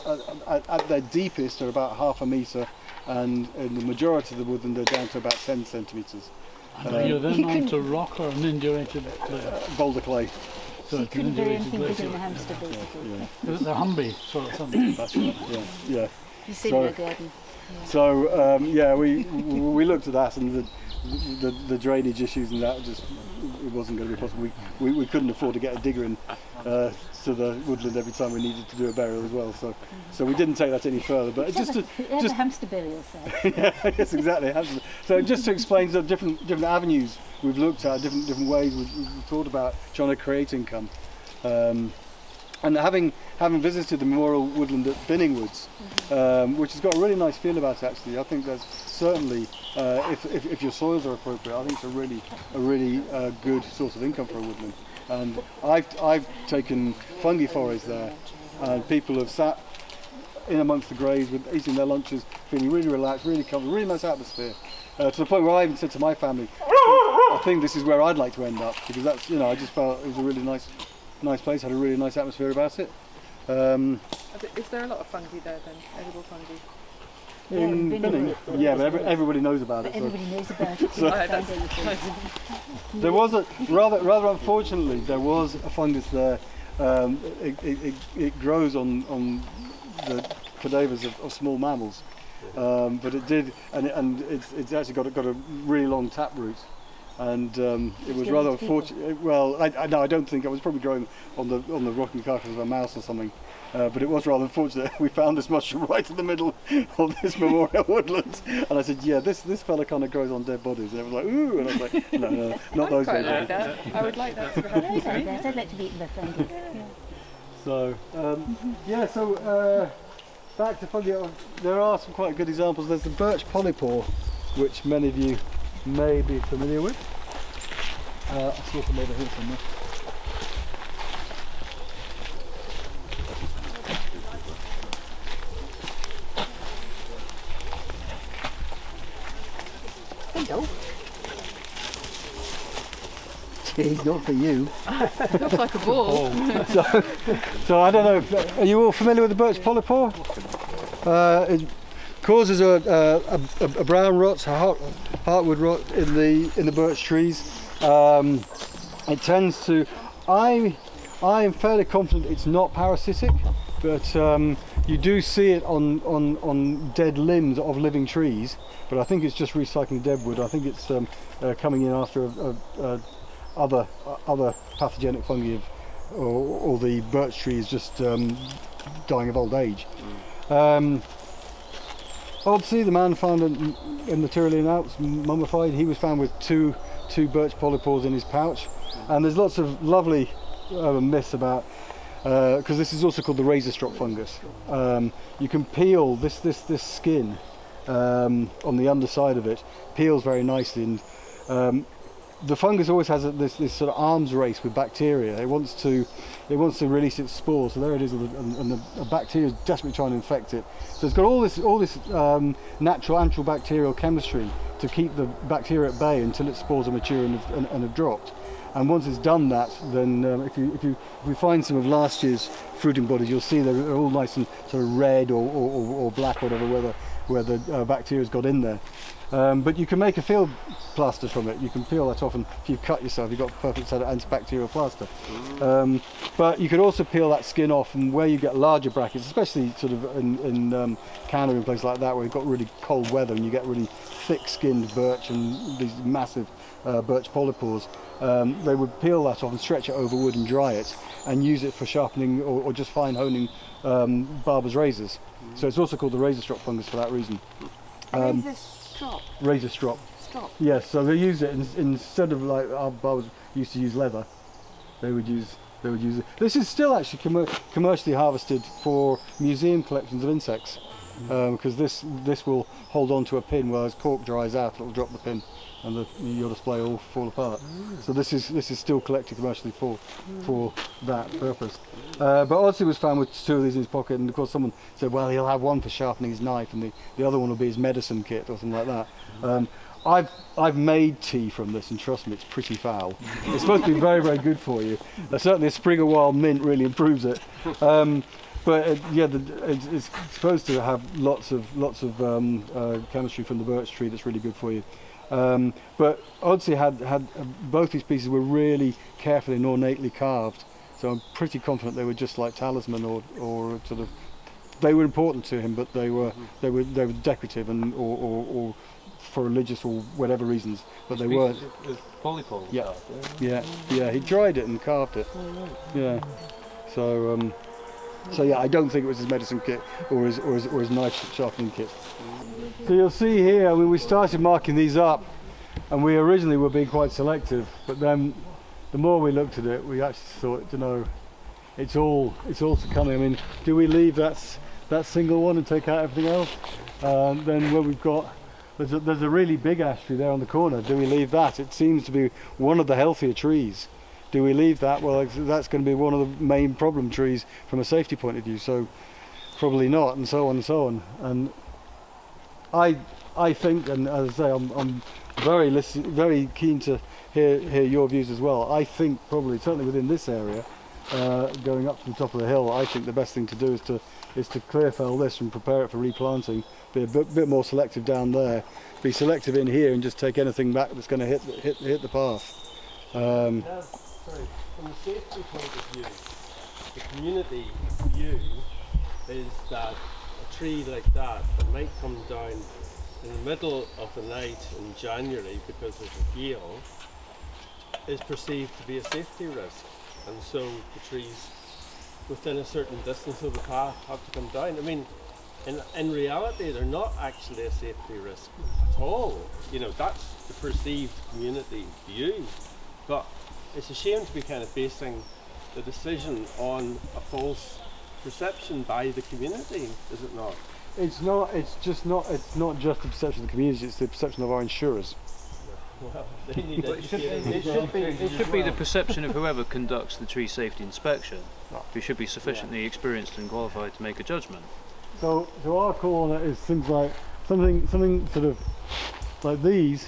at their deepest are about 1/2 metre, and in the majority of the woodland they're down to about 10 centimetres. You're then on to rock or an indurated boulder clay. So you couldn't bury anything bigger than a hamster, basically. Yeah. Is it the Humby sort of something? That's right. Yeah. You see in your garden. Yeah. So we looked at that, and the drainage issues and that it wasn't going to be possible. We couldn't afford to get a digger in to the woodland every time we needed to do a burial as well. So we didn't take that any further. But just a hamster burial site. Yeah, yes, exactly. So just to explain the different avenues we've looked at, different ways we've thought about trying to create income. And having visited the Memorial Woodland at Binningwoods, which has got a really nice feel about it actually, I think there's certainly, if your soils are appropriate, I think it's a really good source of income for a woodland. And I've taken fungi forays there, and people have sat in amongst the graves with eating their lunches, feeling really relaxed, really comfortable, really nice atmosphere. To the point where I even said to my family, I think this is where I'd like to end up, because that's, I just felt it was a really nice place, had a really nice atmosphere about it. Is there a lot of fungi there then, edible fungi? In Binning? Yeah, but everybody knows about it. Everybody knows about it. There was rather unfortunately, there was a fungus there. It grows on the cadavers of small mammals, but it did, and it's actually got a really long tap root. And it was rather unfortunate. Well, I don't think I was probably growing on the rocking carcass of a mouse or something. But it was rather unfortunate. We found this mushroom right in the middle of this memorial woodland, and I said, "Yeah, this fella kind of grows on dead bodies." And it was like, "Ooh," and I was like, "No, not those dead bodies." That. I would like that to happen to me. I'd like to be eaten by fungi. So, back to fungi. There are some quite good examples. There's the birch polypore, which many of you may be familiar with. I saw some over here somewhere. Hello. Gee, not for you. Looks like a ball. So I don't know. Are you all familiar with the birch polypore? It causes a brown rot, a heartwood rot in the birch trees. It tends to. I am fairly confident it's not parasitic, but you do see it on dead limbs of living trees. But I think it's just recycling dead wood. I think it's coming in after other pathogenic fungi or the birch tree is just dying of old age. Odsey, the man found in the Tyrolean Alps, mummified, he was found with two birch polypores in his pouch. And there's lots of lovely myths about, because this is also called the razor strop fungus. You can peel this skin on the underside of it, peels very nicely, and the fungus always has this sort of arms race with bacteria. It wants to release its spores. So there it is, and the bacteria is desperately trying to infect it. So it's got all this natural antibacterial chemistry to keep the bacteria at bay until its spores are mature and have dropped. And once it's done that, then if we find some of last year's fruiting bodies, you'll see they're all nice and sort of red or black, whatever, where the bacteria's got in there. But you can make a field plaster from it. You can peel that off, and if you've cut yourself, you've got a perfect set of antibacterial plaster. But you could also peel that skin off, and where you get larger brackets, especially sort of in Canada and places like that, where you've got really cold weather and you get really thick-skinned birch and these massive birch polypores, they would peel that off and stretch it over wood and dry it, and use it for sharpening or just fine honing barber's razors. So it's also called the razor strop fungus for that reason. Razor strop? Razor strop. Strop? Yes, so they use it instead of like our barbers used to use leather, they would use it. This is still actually commercially harvested for museum collections of insects, because this will hold on to a pin, whereas cork dries out, it'll drop the pin and your display will fall apart. So this is still collected commercially for that purpose. But Odsey was found with 2 of these in his pocket, and of course someone said, well, he'll have one for sharpening his knife and the other one will be his medicine kit or something like that. I've made tea from this, and trust me, it's pretty foul. It's supposed to be very, very good for you. Certainly a sprig of wild mint really improves it. But it's supposed to have lots of chemistry from the birch tree that's really good for you. But Odsey had both these pieces were really carefully and ornately carved, so I'm pretty confident they were just like talisman or sort of, they were important to him, but they were decorative and or for religious or whatever reasons, but they weren't. Polypole. Yeah. He dried it and carved it. Yeah. So yeah, I don't think it was his medicine kit or his knife sharpening kit. So you'll see here, I mean, we started marking these up, and we originally were being quite selective, but then the more we looked at it, we actually thought, you know, it's all succumbing. I mean, do we leave that single one and take out everything else? Then when we've got, there's a really big ash tree there on the corner. Do we leave that? It seems to be one of the healthier trees. Do we leave that? Well, that's going to be one of the main problem trees from a safety point of view, so probably not, and so on and so on. And I think, and as I say, I'm very keen to hear your views as well. I think probably, certainly within this area, going up to the top of the hill, I think the best thing to do is to clear fell this and prepare it for replanting. Be a bit more selective down there. Be selective in here and just take anything back that's going to hit the path. Sorry, from the safety point of view, the community view is that a tree like that might come down in the middle of the night in January because of a gale is perceived to be a safety risk, and so the trees within a certain distance of the path have to come down. I mean, in reality, they're not actually a safety risk at all. You know, that's the perceived community view, but it's a shame to be kind of basing the decision on a false perception by the community, is it not? It's not just the perception of the community, it's the perception of our insurers. Well, they need It should be the perception of whoever conducts the tree safety inspection, who should be sufficiently experienced and qualified to make a judgment. So our call on it is things like something sort of like these,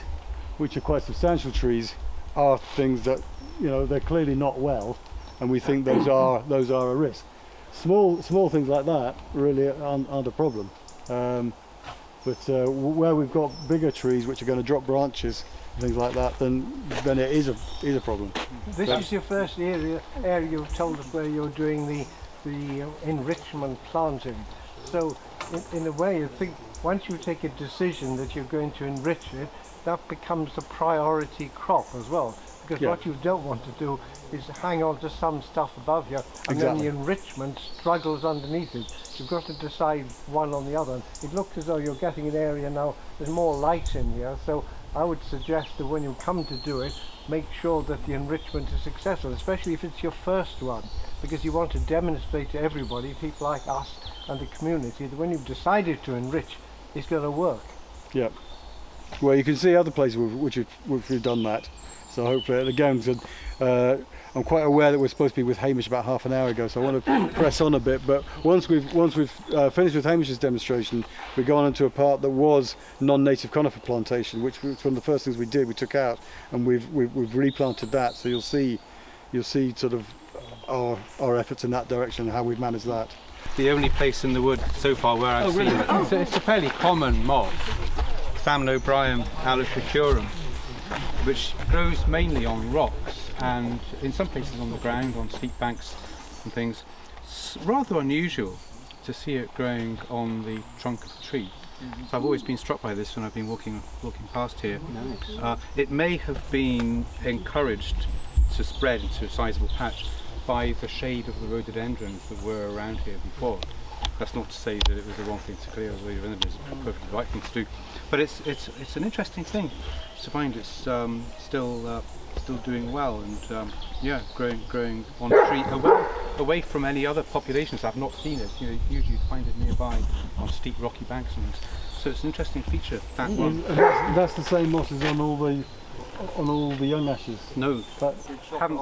which are quite substantial trees, are things that, you know, they're clearly not well, and we think those are a risk. Small things like that really aren't a problem. But where we've got bigger trees which are going to drop branches, things like that, then it is a problem. This is your first area you've told us where you're doing the enrichment planting. So in a way, I think once you take a decision that you're going to enrich it, that becomes a priority crop as well. Because what you don't want to do is hang on to some stuff above you, and then the enrichment struggles underneath it. You've got to decide one on the other. It looks as though you're getting an area now, there's more light in here, so I would suggest that when you come to do it, make sure that the enrichment is successful, especially if it's your first one, because you want to demonstrate to everybody, people like us and the community, that when you've decided to enrich, it's going to work. Yeah. Well, you can see other places which we've done that. So hopefully, again, I'm quite aware that we're supposed to be with Hamish about half an hour ago, so I want to press on a bit. But once we've finished with Hamish's demonstration, we go on into a part that was non-native conifer plantation, which was one of the first things we did. We took out, and we've replanted that. So you'll see sort of our efforts in that direction and how we've managed that. The only place in the wood so far where I've seen it. It's a fairly common mob. Salmon O'Brien alopecurum, which grows mainly on rocks and in some places on the ground, on steep banks and things. It's rather unusual to see it growing on the trunk of a tree. So I've always been struck by this when I've been walking past here. Nice. It may have been encouraged to spread into a sizable patch by the shade of the rhododendrons that were around here before. That's not to say that it was the wrong thing to clear the rhododendrons, it's a perfectly right thing to do. But it's an interesting thing to find it's still doing well and growing on a tree away from any other populations. I've not seen it. You usually find it nearby on steep rocky banks and things. So it's an interesting feature, that one. And that's the same moss as on all the young ashes. No, But haven't.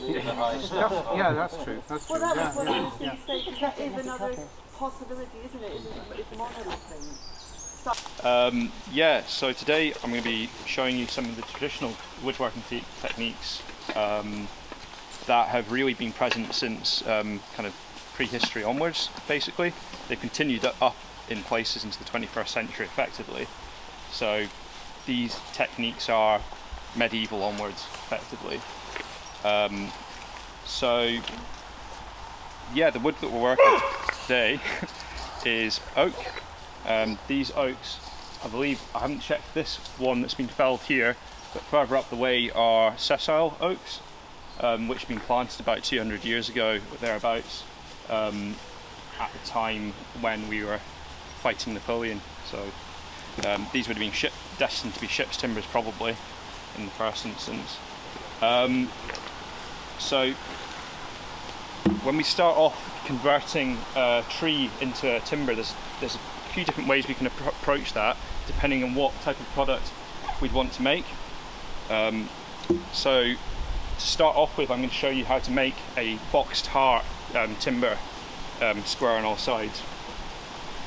Yeah, that's true. That's true. Well, that was Yeah, what I yeah, was going yeah. to say, because that is another possibility, isn't it? It's monolithing. So today I'm going to be showing you some of the traditional woodworking techniques that have really been present since kind of prehistory onwards, basically. They've continued up in places into the 21st century effectively. So these techniques are medieval onwards effectively. The wood that we're working with today is oak. These oaks, I believe, I haven't checked this one that's been felled here, but further up the way are sessile oaks, which have been planted about 200 years ago, or thereabouts, at the time when we were fighting Napoleon. So these would have been destined to be ship's timbers probably in the first instance. So when we start off converting a tree into a timber, there's a few different ways we can approach that depending on what type of product we'd want to make. So to start off with, I'm going to show you how to make a boxed heart timber, square on all sides.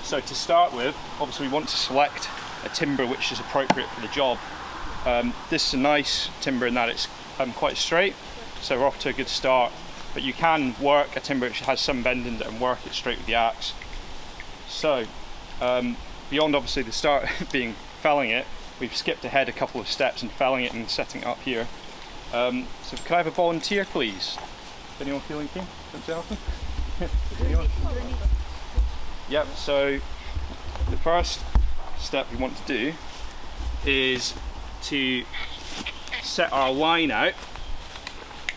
So to start with, obviously we want to select a timber which is appropriate for the job. This is a nice timber in that it's quite straight, so we're off to a good start. But you can work a timber which has some bend in it and work it straight with the axe. So beyond obviously the start being felling it, we've skipped ahead a couple of steps in felling it and setting it up here. So can I have a volunteer please? Is anyone feeling keen? Don't say nothing. Yep, so the first step we want to do is to set our line out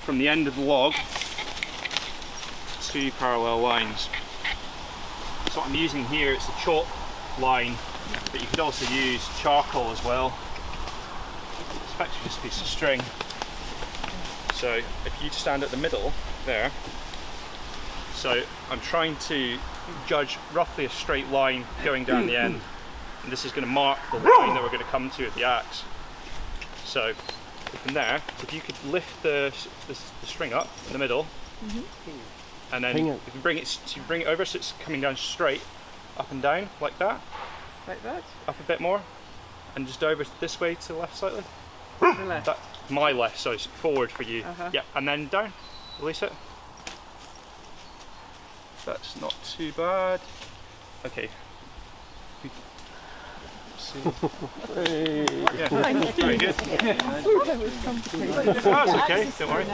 from the end of the log, 2 parallel lines. So what I'm using here is a chalk line, but you could also use charcoal as well. It's actually just a piece of string. So if you stand at the middle there, so I'm trying to judge roughly a straight line going down the end, and this is going to mark the line that we're going to come to with the axe. So from there, if you could lift the string up in the middle, and then if you bring it over so it's coming down straight, up and down like that. Like that? Up a bit more, and just over this way to the left slightly. To the left. My left, so it's forward for you. Yeah, and then down. Release it. That's not too bad. Okay. See. Yeah, very good. That's okay, don't worry.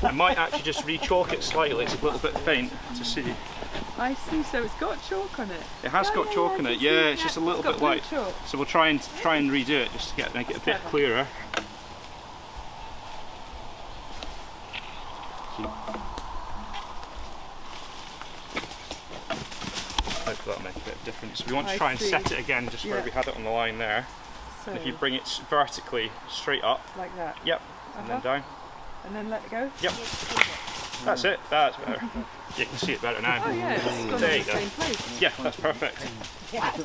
I might actually just re-chalk it slightly, it's a little bit faint to see. I see, so it's got chalk on it. It has got chalk on it, yeah, it's just a little bit light. Chalk. So we'll try and redo it just to make it a bit clearer. Hopefully that'll make a bit of difference. We want to try and set it again just where we had it on the line there. So and if you bring it vertically straight up. Like that? Yep. And then down. And then let it go? Yep. That's it. That's better. You can see it better now. Oh yeah, it's gone there in you the go. same place. Yeah, that's perfect.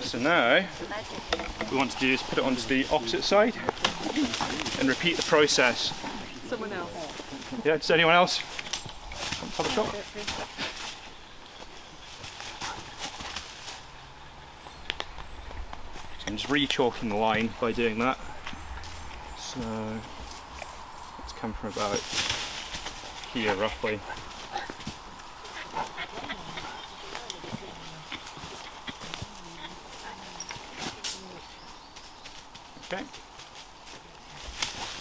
So now, what we want to do is put it onto the opposite side and repeat the process. Someone else. Yeah, does anyone else want to have a shot? So I'm just re-chalking the line by doing that. So let's come from about here roughly. Okay.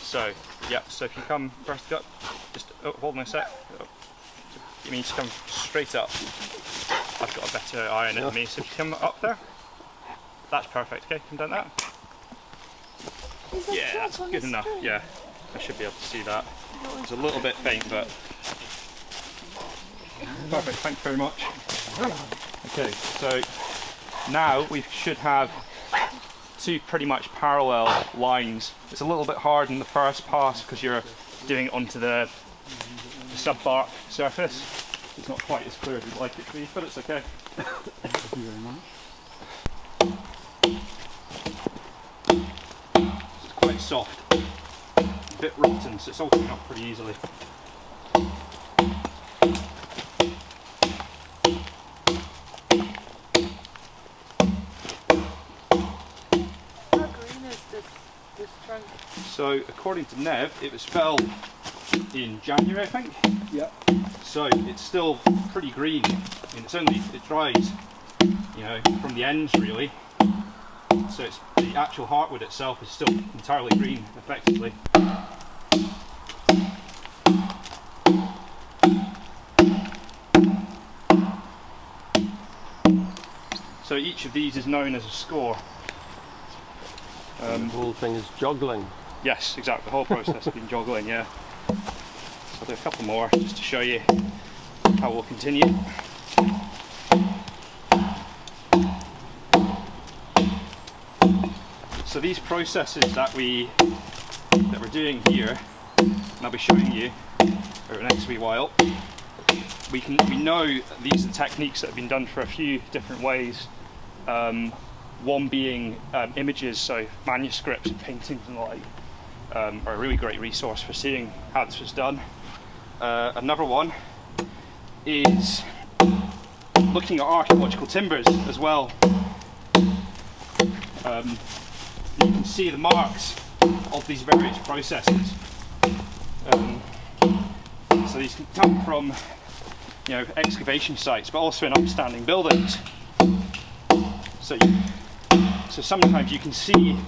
So, yeah, so if you come first up, just hold on a sec. You mean to come straight up. I've got a better eye on it than me, so if you come up there, that's perfect. Okay, come down that. Yeah, that's good enough. Yeah, I should be able to see that. It's a little bit faint, but perfect. Thank you very much. Okay, so now we should have two pretty much parallel lines. It's a little bit hard in the first pass because you're doing it onto the sub-bark surface. It's not quite as clear as we'd like it to be, but it's okay. Thank you very much. It's quite soft, a bit rotten, so it's all coming up pretty easily. How green is this trunk? So according to Nev, it was felled in January, I think. Yep. So it's still pretty green. I mean, it dries, you know, from the ends really. So it's the actual heartwood itself is still entirely green, effectively. So each of these is known as a score. The whole thing is juggling. Yes, exactly. The whole process has been juggling, yeah. So I'll do a couple more just to show you how we'll continue. So these processes that we're doing here, and I'll be showing you over the next wee while, we know these are techniques that have been done for a few different ways. One being images, so manuscripts and paintings and the like are a really great resource for seeing how this was done. Another one is looking at archaeological timbers as well. You can see the marks of these various processes. So these can come from, you know, excavation sites, but also in upstanding buildings. So sometimes you can see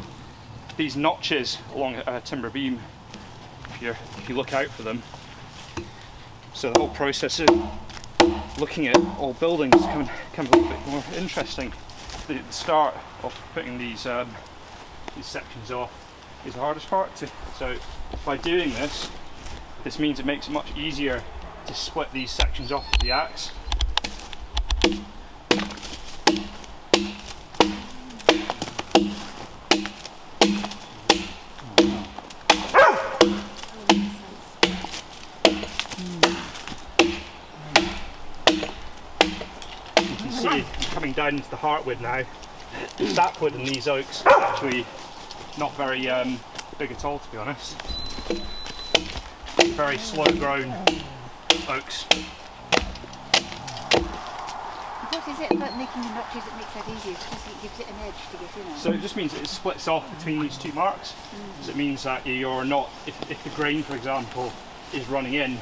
these notches along a timber beam if you look out for them. So the whole process of looking at old buildings can become a little bit more interesting. The start of putting these sections off is the hardest part. So by doing this means it makes it much easier to split these sections off with the axe. Coming down into the heartwood now, sapwood and these oaks are actually not very big at all, to be honest. Very slow grown oaks. What is it about making the notches that makes that easier? Because it gives it an edge to get in on. So it just means that it splits off between these two marks. So it means that you're not, if the grain, for example, is running in,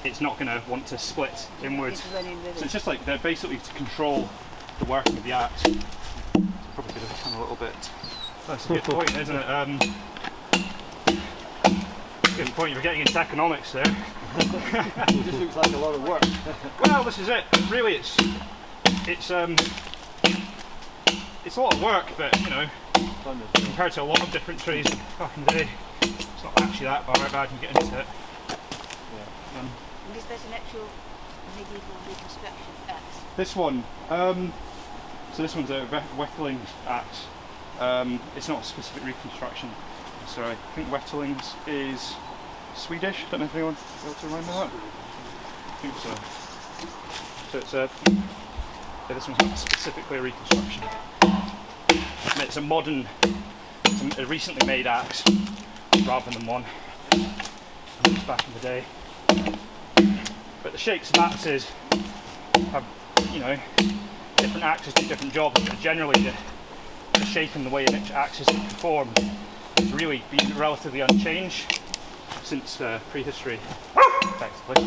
it's not going to want to split inwards. So it's just like they're basically to control the working of the axe. So probably going to come a little bit. That's a good point, isn't it? Good point. You're getting into economics there. It just looks like a lot of work. Well, this is it. Really, it's a lot of work, but you know, compared to a lot of different trees back in the day, it's not actually that bad. You get into it. And is that an actual medieval reconstruction axe? This one, so this one's a Wetterling's axe. It's not a specific reconstruction. So I think Wetterling's is Swedish. Don't know if anyone else to remember that. I think so. So it's yeah, this one's not specifically a reconstruction. It's a modern, it's a recently made axe rather than one from back in the day. But the shapes of axes have, you know, different axes do different jobs, but generally the shape and the way in which axes are performed has really been relatively unchanged since prehistory, effectively.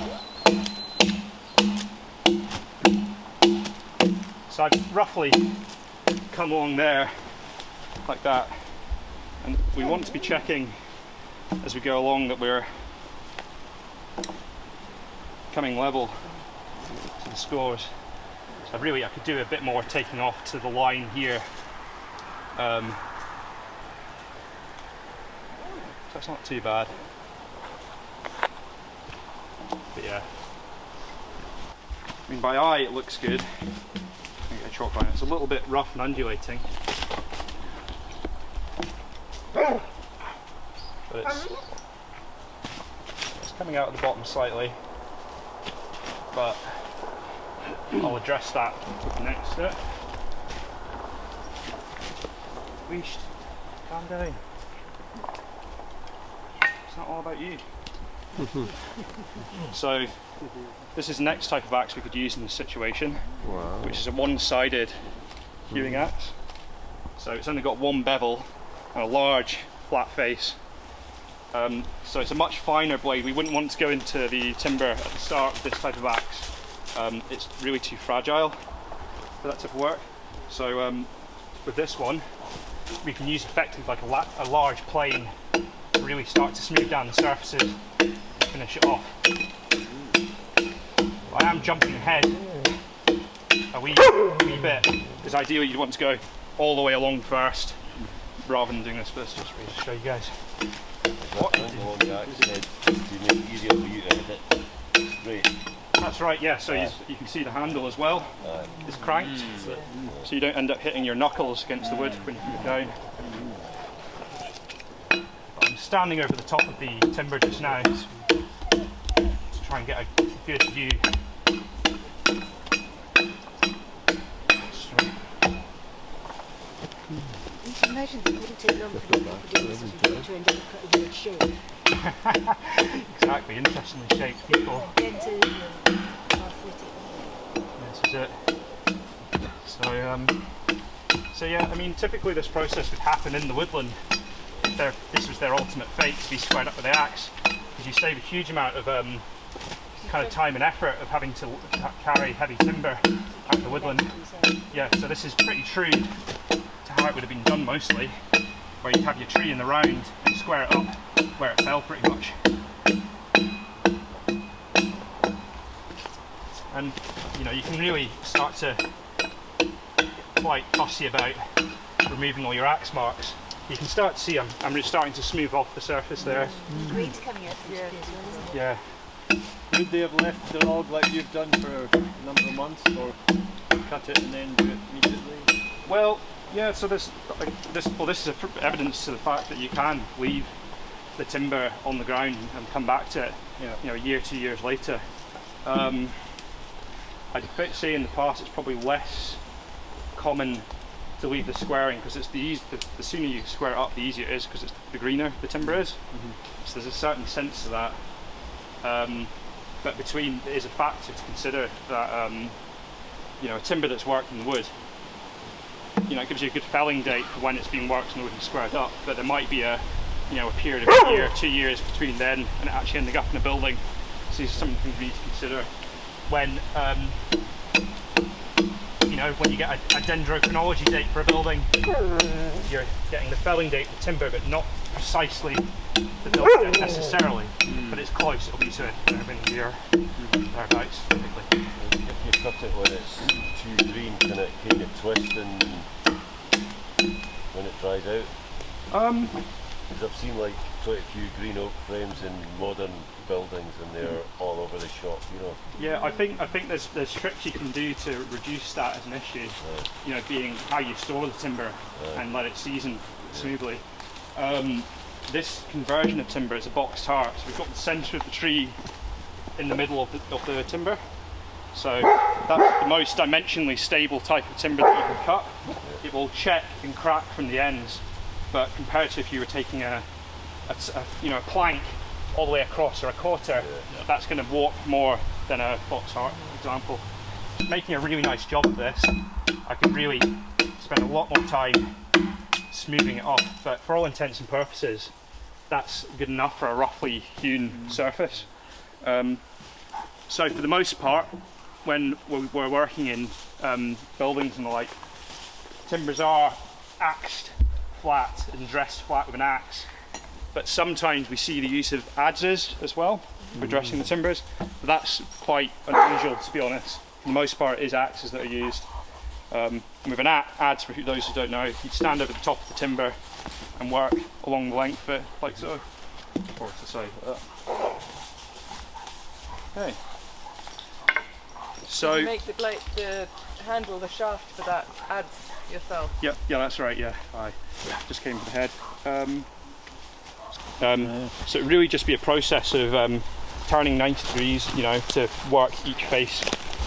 So I've roughly come along there, like that, And we want to be checking as we go along that we're coming level to the scores. So really I could do a bit more taking off to the line here. So it's not too bad. But yeah. I mean, by eye it looks good. I get a chalk line. It's a little bit rough and undulating. But it's coming out at the bottom slightly. But I'll address that next step. Weesht, calm down. It's not all about you. So this is the next type of axe we could use in this situation, which is a one-sided hewing axe. So it's only got one bevel and a large flat face. So it's a much finer blade. We wouldn't want to go into the timber at the start of this type of axe. It's really too fragile for that type of work. So with this one, we can use effectively like a large plane to really start to smooth down the surfaces, finish it off. I am jumping ahead a wee bit, because ideally you'd want to go all the way along first rather than doing this, but let's just really show you guys. That's right, yeah, so you can see the handle as well. It's cranked, so you don't end up hitting your knuckles against the wood when you put it down. I'm standing over the top of the timber just now to try and get a good view. Imagine it wouldn't take long for the producers to end up cutting you in shape. Exactly, interestingly shaped people. Then to arthritic. This is it. So yeah, I mean, typically this process would happen in the woodland if this was their ultimate fate, to be squared up with the axe, because you save a huge amount of kind of time and effort of having to carry heavy timber out of the woodland. Yeah, so this is pretty true to how it would have been done mostly, where you'd have your tree in the round and square it up where it fell pretty much. And you know, you can really start to quite fussy about removing all your axe marks. You can start to see I'm really starting to smooth off the surface there. Grain's coming out from as well, isn't it? Yeah. Would they have left the log like you've done for a number of months, or cut it and then do it immediately? Well, yeah. So this is evidence to the fact that you can leave the timber on the ground and come back to it. You know, a year, 2 years later. I'd say in the past it's probably less common to leave the squaring, because it's the sooner you square it up, the easier it is, because it's the greener the timber is. So there's a certain sense to that. But it is a factor to consider that you know, a timber that's worked in the wood, you know, it gives you a good felling date for when it's being worked in the wood and squared up. But there might be a period of a year, 2 years between then and it actually ending up in a building. So this is something we need to consider when you know, when you get a dendrochronology date for a building. You're getting the felling date for timber, but not precisely the building date necessarily, but it's close. It'll be to it within a year, thereabouts, typically. If you cut it when it's too green, can it kind of twist and when it dries out? Because I've seen like quite a few green oak frames in modern buildings, and they're all over the shop, you know. Yeah, I think there's tricks you can do to reduce that as an issue. You know, being how you store the timber and let it season smoothly. This conversion of timber is a box heart, so we've got the centre of the tree in the middle of the timber. So that's the most dimensionally stable type of timber that you can cut. It will check and crack from the ends, but compared to if you were taking a plank all the way across, or a quarter, that's going to warp more than a box heart, for example. Making a really nice job of this, I could really spend a lot more time smoothing it off, but for all intents and purposes that's good enough for a roughly hewn surface. So for the most part, when we're working in buildings and the like, timbers are axed flat and dressed flat with an axe. But sometimes we see the use of adzes as well for dressing the timbers. But that's quite unusual, to be honest. For the most part, it is axes that are used. With an adze, for those who don't know, you'd stand over the top of the timber and work along the length of it, like so. Or to say like that. Okay. So you make the blade, the handle, the shaft for that adze yourself. Yeah, that's right. Yeah, I just came to the head. So it really just be a process of turning 90 degrees, to work each face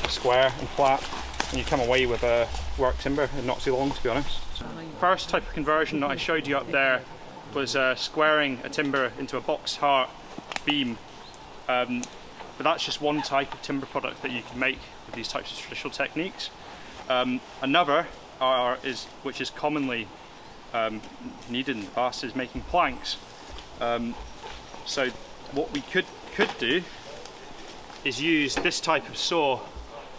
square and flat, and you come away with a work timber in not too long, to be honest. First type of conversion that I showed you up there was squaring a timber into a box heart beam. But that's just one type of timber product that you can make with these types of traditional techniques. Another, which is commonly needed in the past, is making planks. So what we could do is use this type of saw.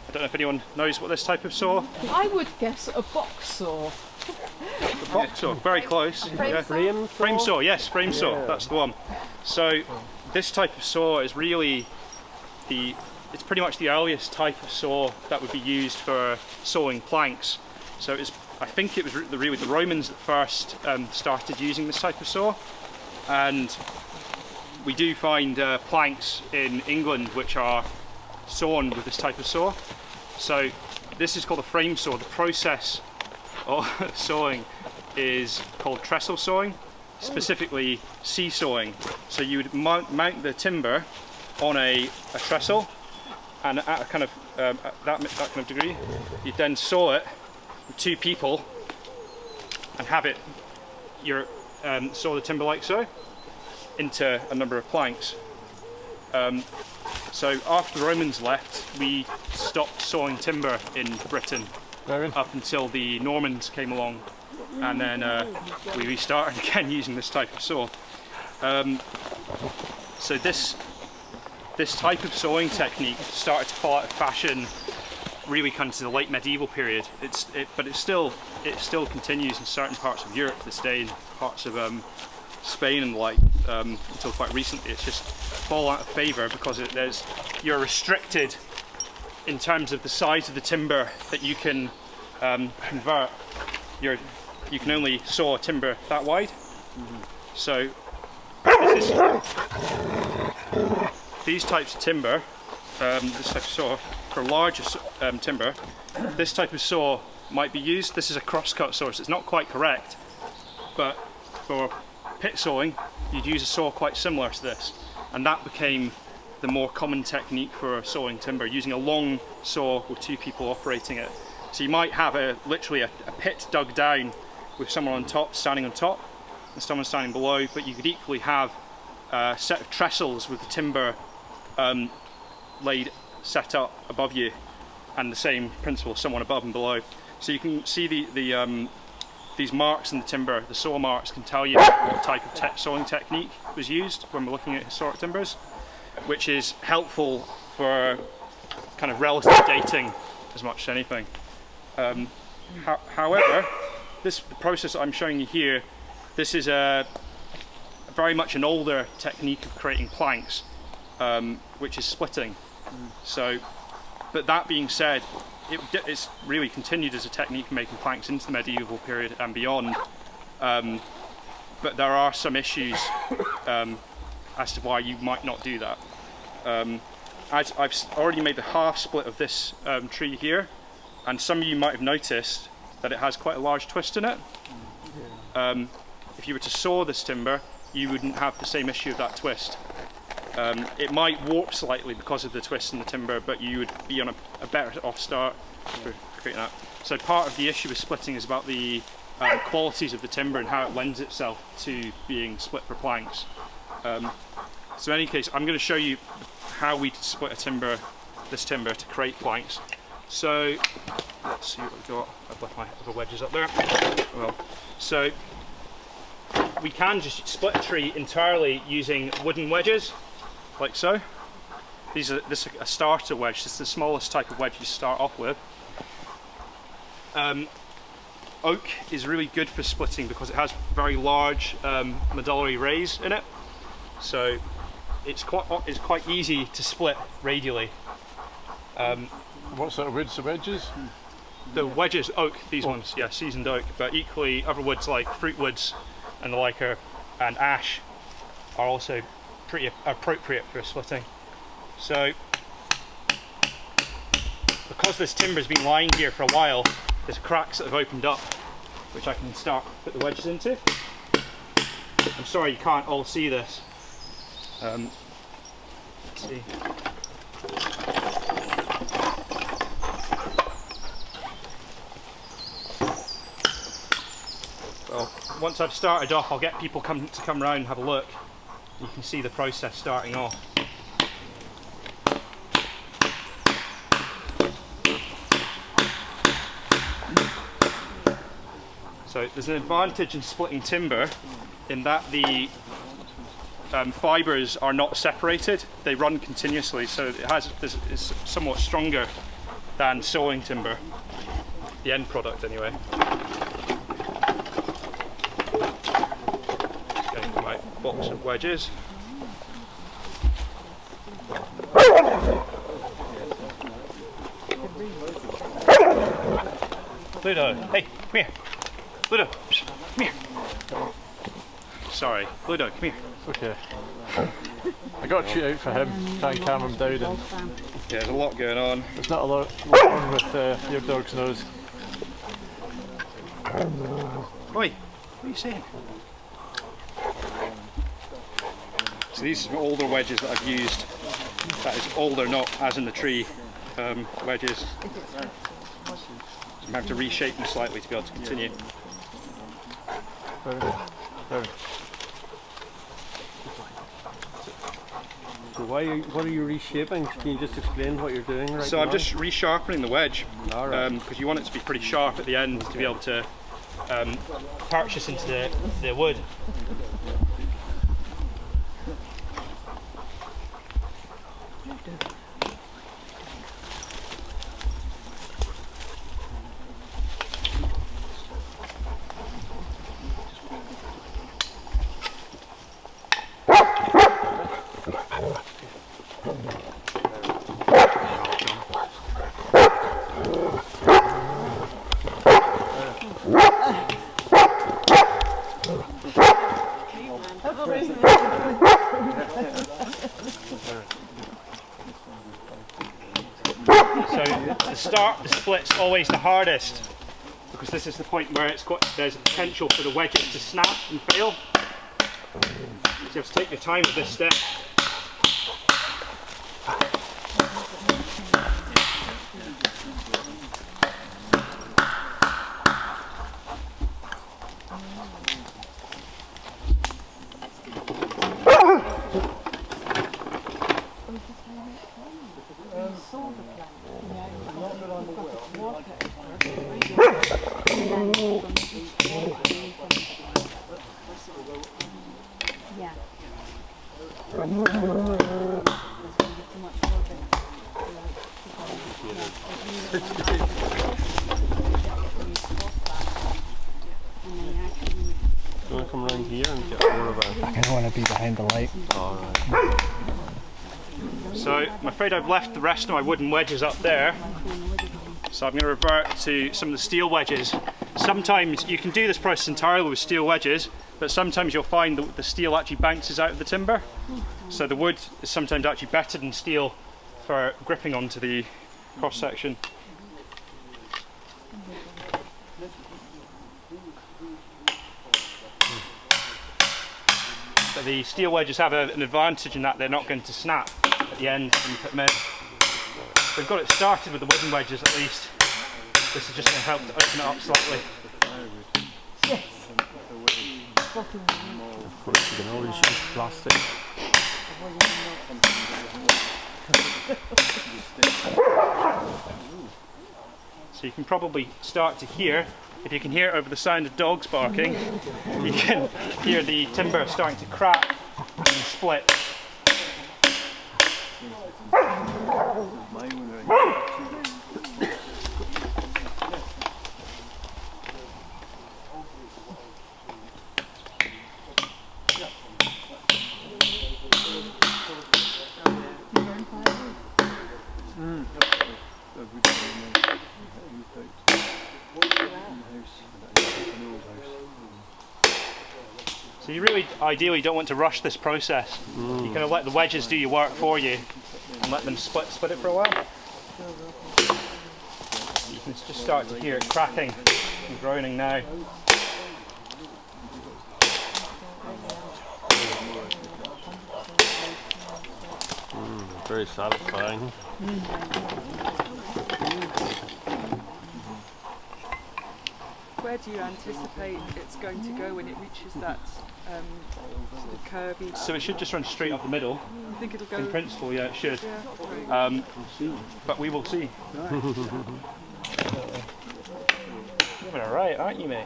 I don't know if anyone knows what this type of saw. I would guess a box saw. A box saw, very close. Frame saw, yes, frame saw, that's the one. So this type of saw is really it's pretty much the earliest type of saw that would be used for sawing planks. So I think it was really the Romans that first started using this type of saw, and we do find planks in England which are sawn with this type of saw. So this is called a frame saw. The process of sawing is called trestle sawing, specifically seesawing. So you would mount the timber on a trestle, and at a kind of that kind of degree, you then saw it with two people and have it saw the timber like so into a number of planks. So after the Romans left, we stopped sawing timber in Britain up until the Normans came along, and then we restarted again using this type of saw. So this type of sawing technique started to fall out of fashion really kind of to the late medieval period. But it still continues in certain parts of Europe to this day, in parts of Spain and the like, until quite recently. It's just fallen out of favour because you're restricted in terms of the size of the timber that you can convert. You can only saw a timber that wide. So these types of timber, this type of saw, for larger timber, this type of saw might be used. This is a crosscut saw, so it's not quite correct, but for pit sawing you'd use a saw quite similar to this, and that became the more common technique for sawing timber, using a long saw with two people operating it. So you might have literally a pit dug down with someone on top, standing on top, and someone standing below, but you could equally have a set of trestles with the timber set up above you, and the same principle, someone above and below. So you can see these marks in the timber, the saw marks can tell you what type of sawing technique was used when we're looking at historic timbers, which is helpful for kind of relative dating as much as anything. However, the process that I'm showing you here, this is very much an older technique of creating planks, which is splitting. So, but that being said, it's really continued as a technique of making planks into the medieval period and beyond. But there are some issues as to why you might not do that. As I've already made the half split of this tree here, and some of you might have noticed that it has quite a large twist in it. If you were to saw this timber, you wouldn't have the same issue of that twist. It might warp slightly because of the twist in the timber, but you would be on a better off start for creating that. So part of the issue with splitting is about the qualities of the timber and how it lends itself to being split for planks. So in any case, I'm going to show you how we split this timber to create planks. So let's see what we've got. I've left my other wedges up there. Well, so we can just split a tree entirely using wooden wedges, like so. This is a starter wedge. This is the smallest type of wedge you start off with. oak is really good for splitting because it has very large medullary rays in it, so it's quite easy to split radially. What sort of woods? The wedges? The wedges, oak, these ones, yeah, seasoned oak, but equally other woods like fruitwoods and the like and ash are also pretty appropriate for splitting. So because this timber's been lying here for a while, there's cracks that have opened up which I can start to put the wedges into. I'm sorry you can't all see this. Let's see. Well, once I've started off, I'll get people to come around and have a look. You can see the process starting off. So there's an advantage in splitting timber in that the fibres are not separated, they run continuously, so it's somewhat stronger than sawing timber, the end product anyway. Just getting my box of wedges. Ludo, hey, come here. Ludo, come here. Sorry, Ludo, come here. Okay. I got to shoot out for him, try and calm him down. And yeah, there's a lot going on. There's not a lot wrong with your dog's nose. Oi, what are you saying? So these are older wedges that I've used. That is older, not as in the tree wedges. I'm having to reshape them slightly to be able to continue. So what are you reshaping? Can you just explain what you're doing right now? So I'm just resharpening the wedge because you want it to be pretty sharp at the end to be able to purchase into the wood. The split's always the hardest because this is the point where there's a potential for the wedges to snap and fail. So you have to take your time with this step. You want to come around here and get more of a... I kind of want to be behind the light. Alright. So I'm afraid I've left the rest of my wooden wedges up there. So I'm going to revert to some of the steel wedges. Sometimes you can do this process entirely with steel wedges, but sometimes you'll find that the steel actually bounces out of the timber. So the wood is sometimes actually better than steel for gripping onto the cross section. But the steel wedges have an advantage in that they're not going to snap at the end when you put them in. We've got it started with the wooden wedges at least. This is just going to help to open it up slightly. Yes. Of course, you can always use plastic. So you can probably start to hear, if you can hear it over the sound of dogs barking, you can hear the timber starting to crack and split. So you really ideally don't want to rush this process. You kind of let the wedges do your work for you and let them split it for a while. You can just start to hear it cracking and groaning now. Very satisfying. Where do you anticipate it's going to go when it reaches that sort of curvy? So it should just run straight up the middle. You think it'll go? In principle, yeah, it should. Yeah. But we will see. You're doing all right, aren't you, mate?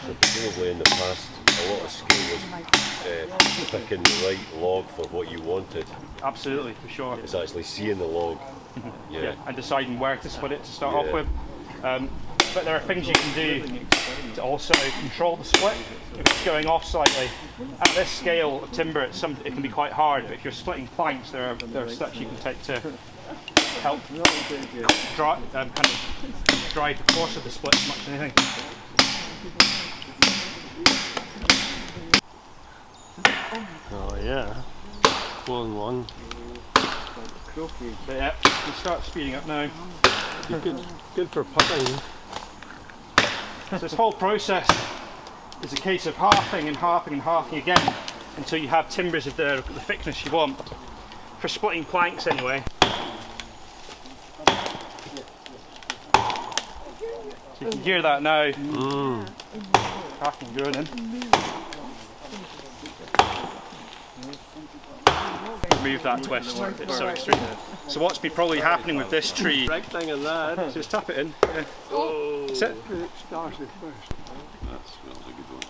So presumably in the past, a lot of skill was picking the right log for what you wanted. Absolutely, for sure. It's actually seeing the log. Yeah, and deciding where to split it to start off with. But there are things you can do to also control the split. If it's going off slightly, at this scale of timber, it can be quite hard. But if you're splitting planks, there are steps you can take to help drive the force of the split as much as anything. Oh yeah, clone one. But yeah, you start speeding up now. Good for putting. So this whole process is a case of halving and halving and halving again until you have timbers of the thickness you want. For splitting planks anyway. So you can hear that now. Cracking groaning. Remove that twist, it's so extreme. So what's been probably happening with this tree, Big thing in that. so just tap it in. Yeah. Oh, That's it. It started first. that smells a good one.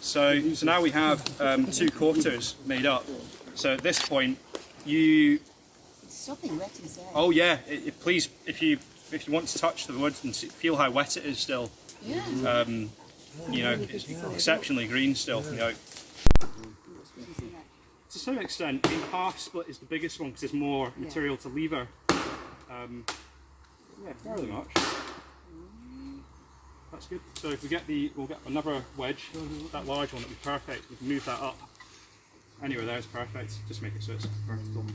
So now we have 2 quarters made up. So at this point, you. It's sopping wet inside. Oh yeah, please, if you want to touch the wood and feel how wet it is still. Yeah. You know, it's exceptionally green still. You know. To some extent, the half split is the biggest one because there's more material to lever. Yeah, fairly much. That's good. So if we'll get another wedge. That large one, that'll be perfect. We can move that up. Anywhere there is perfect. Just make it so it's vertical.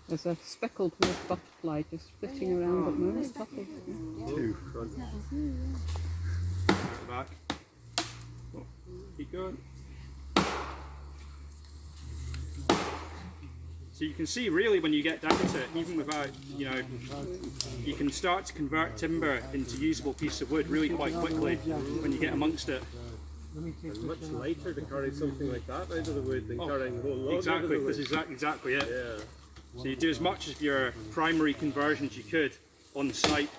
There's a speckled wood butterfly just flitting around at the moment. Two front. Back. Keep going. So you can see really when you get down to it, even without, you know, you can start to convert timber into usable piece of wood really quite quickly when you get amongst it. It's much lighter to carry something like that out of the wood than carrying a whole log. Exactly, this is exactly it. Yeah. So you do as much of your primary conversion as you could on the site.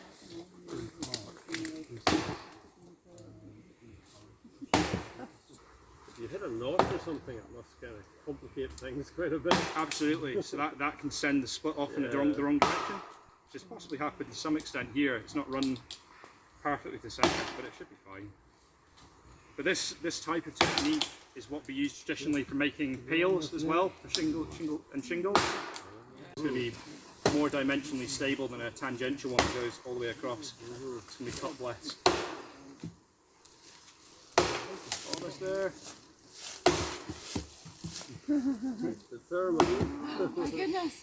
If you hit a knot or something, it must kind of complicate things quite a bit. Absolutely. So that can send the split off in the wrong direction. Which has possibly happened to some extent here. It's not run perfectly to centre, but it should be fine. But this type of technique is what we use traditionally for making pails as well, for shingle. It's going to be more dimensionally stable than a tangential one that goes all the way across. It's going to be cut less. Almost there. The thermal. Oh my goodness.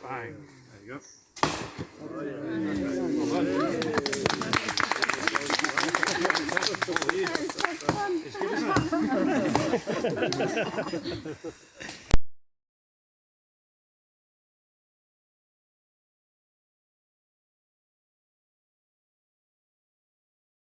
Bang. There you go. It's good, isn't it?